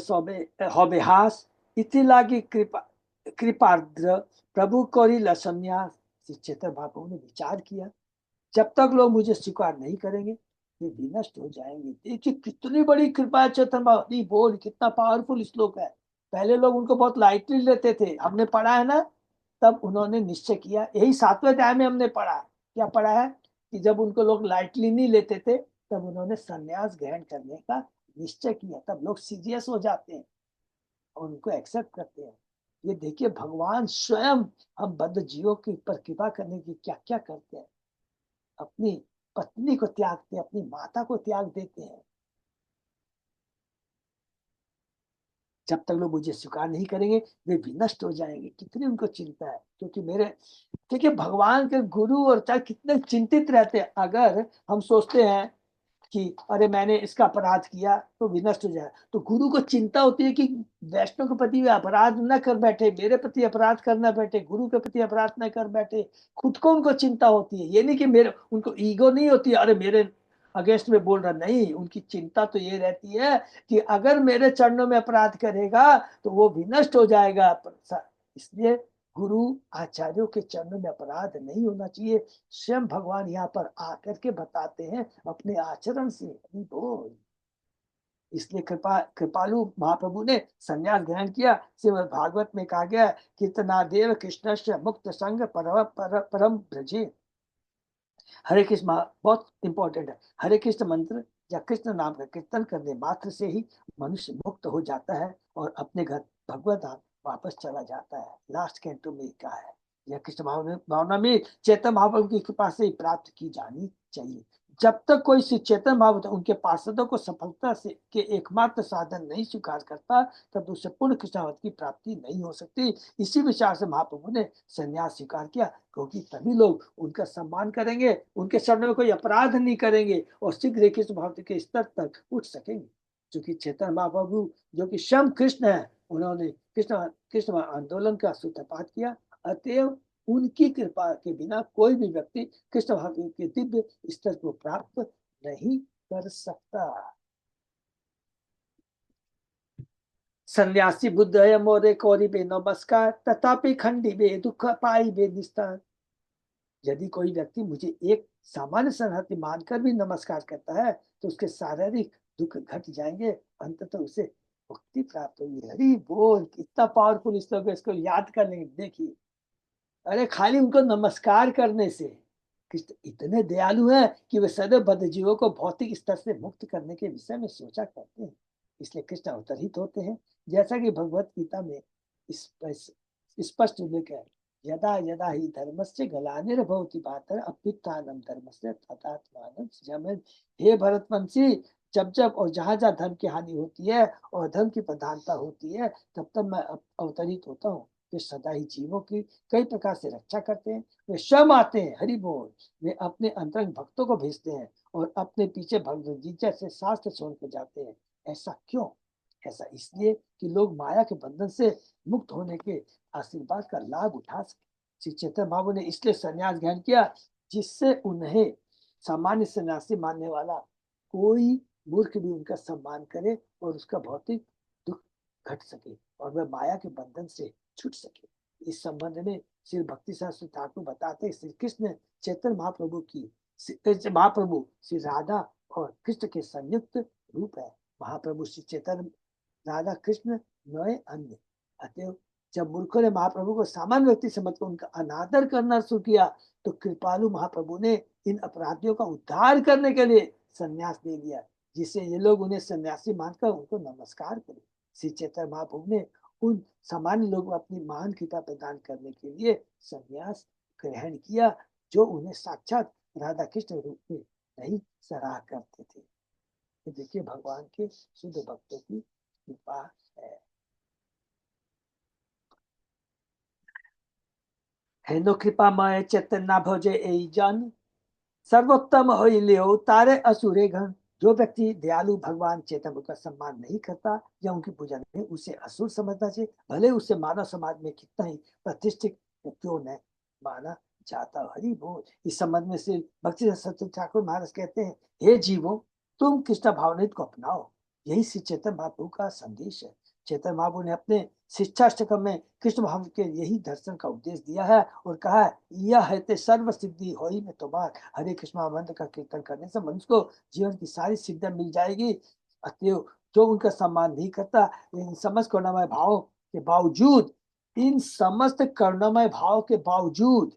हौबेहास इति लागी कृपार्द्र प्रभु कौरी संन्यास। चेतन बाबू ने विचार किया, जब तक लोग मुझे स्वीकार नहीं करेंगे ये विनष्ट हो जाएंगे। देखिए कितनी बड़ी कृपा है चेतन बाबू, बोल कितना पावरफुल श्लोक है। पहले लोग उनको बहुत लाइटली लेते थे, हमने पढ़ा है ना, तब उन्होंने निश्चय किया, यही 7वें अध्याय में हमने पढ़ा। क्या पढ़ा है कि जब उनको लोग लाइटली नहीं लेते थे, तब उन्होंने संन्यास ग्रहण करने का निश्चय किया। तब लोग सीरियस हो जाते हैं और उनको एक्सेप्ट करते हैं। ये देखिए भगवान स्वयं हम बद्ध जीवों के ऊपर कृपा करने की क्या क्या करते हैं। अपनी पत्नी को त्यागते हैं, अपनी माता को त्याग देते हैं। जब तक लोग मुझे स्वीकार नहीं करेंगे वे विनष्ट हो जाएंगे। कितनी उनको चिंता है, क्योंकि मेरे देखिए भगवान के गुरु और चाहे कितने चिंतित रहते हैं। अगर हम सोचते हैं कि अरे मैंने इसका अपराध किया तो विनष्ट हो जाए, तो गुरु को चिंता होती है कि वैष्णव के प्रति अपराध न कर बैठे, मेरे प्रति अपराध करना बैठे, गुरु के प्रति अपराध न कर बैठे। खुद को उनको चिंता होती है, ये नहीं कि मेरे उनको ईगो नहीं होती है, अरे मेरे अगेंस्ट में बोल रहा, नहीं, उनकी चिंता तो ये रहती है कि अगर मेरे चरणों में अपराध करेगा तो वो विनष्ट हो जाएगा। इसलिए गुरु आचार्यों के चरणों में अपराध नहीं होना चाहिए। स्वयं भगवान यहाँ पर आकर के बताते हैं अपने आचरण से। बोल इसलिए कृपालु महाप्रभु ने संन्यास ग्रहण किया। श्रीमद् भागवत में कहा गया कीर्तनादेव कृष्ण मुक्त संग परम ब्रजे। हरे कृष्ण बहुत इंपॉर्टेंट है। हरे कृष्ण मंत्र या कृष्ण नाम का कीर्तन करने मात्र से ही मनुष्य मुक्त हो जाता है और अपने घर भगवत धाम वापस चला जाता है। लास्ट कैंटो में कहा है यह कृष्ण भावना में चैतन्य महाप्रभु की कृपा से ही प्राप्त की जानी चाहिए। जब तक कोई श्री चैतन्य महाप्रभु उनके पार्षदों को सफलता से के एकमात्र साधन नहीं स्वीकार करता, तब उससे पूर्ण कृष्णावत की प्राप्ति नहीं हो सकती। इसी विचार से महाप्रभु ने संन्यास स्वीकार किया, क्योंकि तभी लोग उनका सम्मान करेंगे, उनके चरणों में कोई अपराध नहीं करेंगे और शीघ्र कृष्ण भक्ति के स्तर तक उठ सकेंगे। क्योंकि चैतन्य महाप्रभु जो कि स्वयं कृष्ण है, उन्होंने कृष्ण कृष्ण आंदोलन का सूत्रपात किया। अतएव उनकी कृपा के बिना कोई भी व्यक्ति कृष्ण भक्ति के दिव्य स्तर को प्राप्त नहीं कर सकता। सन्यासी बुद्ध है मोरे कौरी बे नमस्कार, तथापि खंडी बे दुख पाई बे निस्तार। यदि कोई व्यक्ति मुझे एक सामान्य शरणार्थी मानकर भी नमस्कार करता है तो उसके शारीरिक दुख घट जाएंगे, अंततः उसे मुक्ति प्राप्त होगी। हरि बोल, कितना पावरफुल श्लोक है, इसको याद कर लेंगे। देखिए अरे खाली उनको नमस्कार करने से कृष्ण इतने दयालु हैं कि वे सदैव बद्ध जीवों को भौतिक स्तर से मुक्त करने के विषय में सोचा करते हैं। इसलिए कृष्ण अवतरित होते हैं, जैसा कि भगवत गीता में स्पष्ट उल्लेख है। यदा यदा ही धर्मस्य ग्लानिर्भवति भारत अभ्युत्थानं धर्मस्य तदात्मानं सृजाम्यहम्। हे भरतवंशी, जब जब और जहां जहां धर्म की हानि होती है और धर्म की प्रधानता होती है, तब तब मैं अवतरित होता हूँ। वे सदा ही जीवों की कई प्रकार से रक्षा करते हैं। वे स्वयं आते हैं, हरि बोल, वे अपने अंतरंग भक्तों को भेजते हैं और अपने पीछे भगवद गीता से शास्त्र छोड़ कर जाते हैं। ऐसा क्यों? ऐसा इसलिए कि लोग माया के बंधन से मुक्त होने के आशीर्वाद का लाभ उठा सके। श्री चैतन्य बाबू ने इसलिए संन्यास ग्रहण किया, जिससे उन्हें सामान्य सन्यासी मानने वाला कोई मूर्ख भी उनका सम्मान करे और उसका भौतिक दुख घट सके और वह माया के बंधन से छूट सके। इस संबंध में श्री भक्ति शास्त्री ठाकुर बताते श्री कृष्ण चैतन्य महाप्रभु श्री राधा और कृष्ण के संयुक्त रूप है। महाप्रभु श्री चैतन्य राधा कृष्ण नए अन्य। अतएव जब मूर्खों ने महाप्रभु को सामान्य व्यक्ति समझकर उनका अनादर करना शुरू किया तो कृपालु महाप्रभु ने इन अपराधियों का उद्धार करने के लिए संन्यास दे दिया, जिससे ये लोग उन्हें सन्यासी मानकर उनको नमस्कार करें। श्री चैतन्य महाप्रभु ने उन सामान्य लोगों को अपनी महान कृपा प्रदान करने के लिए संन्यास ग्रहण किया, जो उन्हें साक्षात राधा कृष्ण रूप में नहीं सराहा करते थे। तो देखिए भगवान के शुद्ध भक्तों की कृपा है। हेनो कृपामय चैतन्य भोजे ए जन सर्वोत्तम हो लियो तारे असुरे घन। जो व्यक्ति दयालु भगवान चैतन्य का सम्मान नहीं करता या उनकी पूजा नहीं, उसे असुर समझना चाहिए, भले उसे मानव समाज में कितना ही प्रतिष्ठित क्यों न माना जाता। हरि बोल। इस संबंध में श्री भक्ति सत्य ठाकुर महाराज कहते हैं, हे जीवो तुम कृष्ण भावनित को अपनाओ, यही श्री चैतन्य महाप्रभु का संदेश है। चैतन्य महाप्रभु ने अपने शिक्षाष्टकम में कृष्ण भाव के यही दर्शन का उपदेश दिया है और कहा है, यह है ते सर्व सिद्धि हो ही में तुम्हार। हरे कृष्ण मंत्र का कीर्तन करने से मनुष्य को जीवन की सारी सिद्धियां मिल जाएगी। अतएव जो उनका सम्मान नहीं करता, इन समस्त करुणामय भाव के बावजूद, इन समस्त करुणामय भाव के बावजूद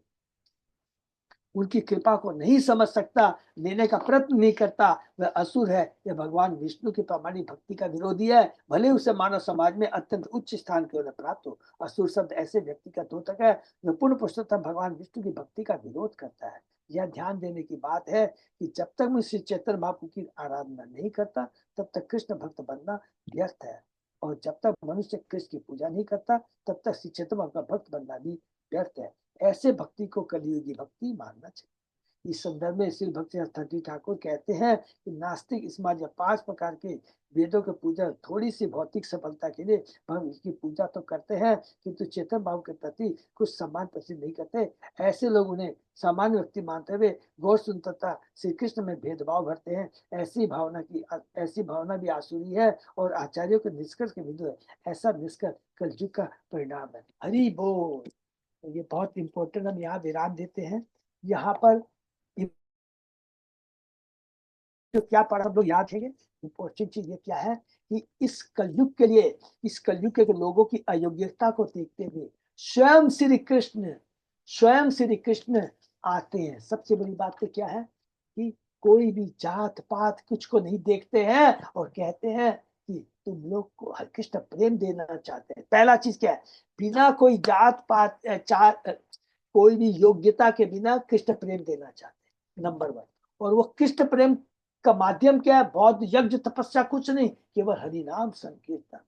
उनकी कृपा को नहीं समझ सकता, लेने का प्रयत्न नहीं करता, वह असुर है। यह भगवान विष्णु की प्रामाणिक भक्ति का विरोधी है, भले उसे मानव समाज में अत्यंत उच्च स्थान क्यों न प्राप्त हो। असुर शब्द ऐसे व्यक्ति का द्योतक है जो पूर्ण पुरुषोत्तम भगवान विष्णु की भक्ति का विरोध करता है। यह ध्यान देने की बात है कि जब तक मैं श्री चैतन्य महाप्रभु की आराधना नहीं करता, तब तक कृष्ण भक्त बनना व्यर्थ है, और जब तक मनुष्य कृष्ण की पूजा नहीं करता, तब तक श्री चैतन्य का भक्त बनना भी व्यर्थ है। ऐसे भक्ति को कलियुगी भक्ति मानना चाहिए। इस संदर्भ में श्री भक्ति हरि ठाकुर कहते हैं कि नास्तिक इस समाज या 5 प्रकार के वेदों के पूजा थोड़ी सी भौतिक सफलता के लिए भगवान की पूजा तो करते हैं, किंतु चेतन भाव के प्रति कुछ सम्मान प्रसिद्ध नहीं करते। ऐसे लोग उन्हें सामान्य व्यक्ति मानते हुए गौर सुंदरता श्री कृष्ण में भेदभाव भरते हैं। ऐसी भावना भी आसुरी है और आचार्यों के निष्कर्ष के विरुद्ध है। ऐसा निष्कर्ष कलयुग का परिणाम है। हरि बोल। तो ये बहुत इंपॉर्टेंट, हम यहाँ विराम देते हैं। यहाँ पर जो क्या पढ़ा हम लोग याद है, इंपॉर्टेंट चीज ये क्या है कि इस कलयुग के लिए, इस कलयुग के लोगों की अयोग्यता को देखते हुए स्वयं श्री कृष्ण आते हैं। सबसे बड़ी बात तो क्या है कि कोई भी जात पात कुछ को नहीं देखते हैं और कहते हैं कि तुम लोग को कृष्ण प्रेम देना चाहते हैं। पहला चीज क्या है, बिना कोई जात पात कोई भी योग्यता के बिना कृष्ण प्रेम देना चाहते हैं, नंबर 1। और वो कृष्ण प्रेम का माध्यम क्या है, बौद्ध यज्ञ तपस्या कुछ नहीं, केवल हरिनाम संकीर्तन।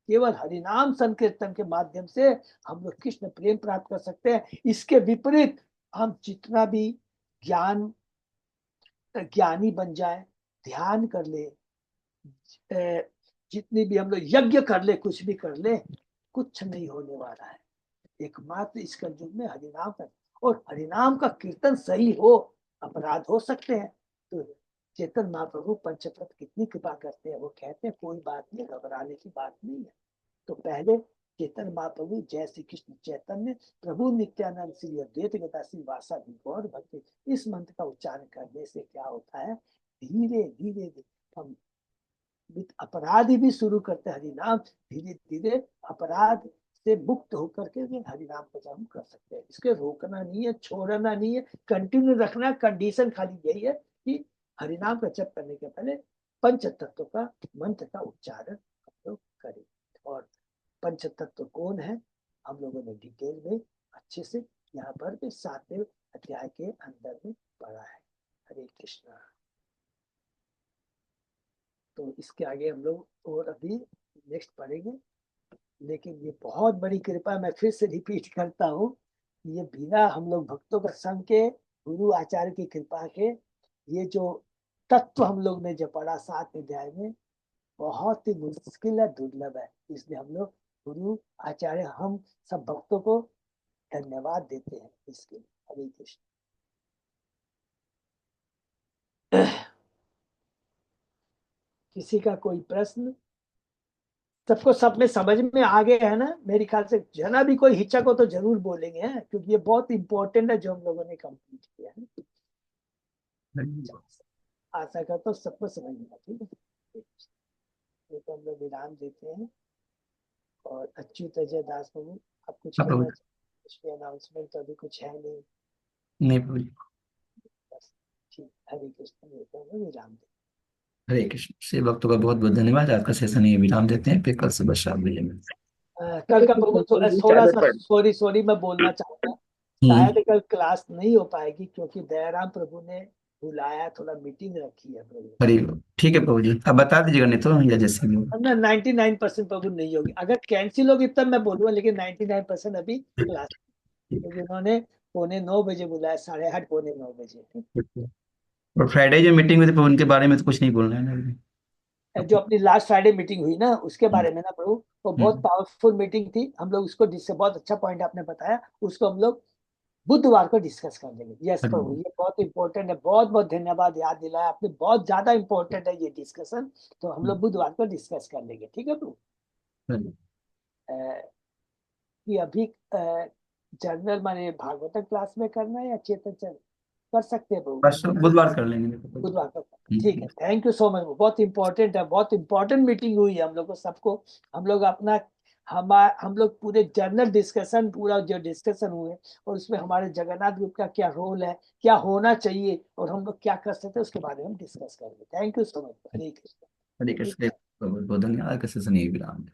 केवल हरिनाम संकीर्तन के माध्यम से हम लोग कृष्ण प्रेम प्राप्त कर सकते हैं। इसके विपरीत हम जितना भी ज्ञानी बन जाए, ध्यान कर ले, जितनी भी हम लोग यज्ञ कर ले, कुछ भी कर ले, कुछ नहीं होने वाला है। एकमात्र इस कलयुग में हरिनाम का, और हरिनाम का कीर्तन सही हो, अपराध हो सकते हैं। तो चेतन महाप्रभु पंचतत्व कितनी कृपा करते हैं। वो कहते हैं कोई बात नहीं, घबराने की बात नहीं है। तो पहले चेतन महाप्रभु जय श्री कृष्ण चैतन्य प्रभु नित्यानंद श्री अद्वैत गदा श्री वासादि गौर भक्ति, इस मंत्र का उच्चारण करने से क्या होता है, धीरे धीरे हम अपराधी भी शुरू करते हरिनाम, धीरे धीरे अपराध से मुक्त होकर के हरिनाम को हम कर सकते हैं। इसके रोकना नहीं है, छोड़ना नहीं है, कंटिन्यू रखना। कंडीशन खाली यही है कि हरिनाम का जप करने के पहले पंच तत्व का मंत्र का उच्चारण हम लोग करें। और पंच तत्व कौन है, हम लोगों ने डिटेल में अच्छे से यहाँ पर भी 7वें अध्याय के अंदर में पढ़ा है। हरे कृष्णा। तो इसके आगे हम लोग और अभी नेक्स्ट पढ़ेंगे। लेकिन ये बहुत बड़ी कृपा, मैं फिर से रिपीट करता हूँ, ये बिना हम लोग भक्तों का संग के, गुरु आचार्य की कृपा के, ये जो तत्व हम लोग ने जो पढ़ा 7वें अध्याय में, बहुत ही मुश्किल है, दुर्लभ है। इसलिए हम लोग गुरु आचार्य, हम सब भक्तों को धन्यवाद देते हैं इसके लिए। हरे कृष्ण। किसी का कोई प्रश्न? सबको सब में समझ में आ गया है ना? मेरे ख्याल से जना भी कोई हिचक हो तो जरूर बोलेंगे हैं, क्योंकि ये बहुत इंपॉर्टेंट है जो हम लोगों ने कंप्लीट किया है। आशा करता हूँ सबको समझ में आ। ठीक है, तो हम लोग विराम देते हैं। और अच्युत अजय दास प्रभु, आप कुछ हाँ प्रभु कहना चाहिए? कुछ भी अनाउंसमेंट तो अभी कुछ है नहीं। नहीं प्रभु जी। बस ठीक, हरे कृष्ण, विराम दे। हरे कृष्ण। से भक्तों का बहुत बहुत धन्यवाद। आज का सेशन ये विराम देते हैं, फिर कल सुबह 7 बजे मिलते कल का प्रभु थोड़ा सा हैं। सॉरी सॉरी मैं बोलना चाहूंगा, हम्म। शायद कल क्लास नहीं हो पाएगी क्योंकि दयाराम प्रभु ने बुलाया, थोड़ा मीटिंग रखी है प्रभु। हरी ठीक है प्रभु जी, आप बता दीजिएगा नहीं तो, या जैसे भी हो। ना 99% प्रभु नहीं होगी, अगर कैंसिल होगी तब मैं बोलूंगा, लेकिन 99% अभी क्लास, क्योंकि उन्होंने 8:45 बुलाया, 8:30 8:45। और फ्राइडे जो मीटिंग हुई थी उनके बारे में तो कुछ नहीं बोलना है ना अभी। जो अपनी लास्ट फ्राइडे मीटिंग हुई ना, उसके हम्म। बारे में ना प्रभु, वो बहुत हम्म। पावरफुल मीटिंग थी। हम लोग उसको, जिससे बहुत अच्छा पॉइंट आपने बताया, उसको हम लोग बुधवार को डिस्कस कर लेंगे। यस हरी प्रभु, ये बहुत इंपॉर्टेंट है, बहुत बहुत धन्यवाद, याद दिलाया आपने, बहुत ज्यादा इंपॉर्टेंट है ये डिस्कशन। तो हम लोग बुधवार को डिस्कस कर लेंगे, ठीक है प्रभु। हरी। अ, कि अभी जर्नल माने भागवत क्लास में करना है या चेतन कर सकते हैं प्रभु? बस बुधवार कर लेंगे प्रभु जी। बुधवार को, ठीक है। थैंक यू सो मच, बहुत इंपॉर्टेंट है, बहुत इंपॉर्टेंट मीटिंग हुई है हम लोग को सबको। हम लोग अपना, हम लोग पूरे जर्नल डिस्कशन, पूरा जो डिस्कशन हुए, और उसमें हमारे जगन्नाथ ग्रुप का क्या रोल है, क्या होना चाहिए, और हम लोग क्या कर सकते हैं, उसके बारे में हम डिस्कस करेंगे। Thank you so much. Hare Krishna. Hare Krishna. बहुत बहुत धन्यवाद। आज का सेशन ये विराम।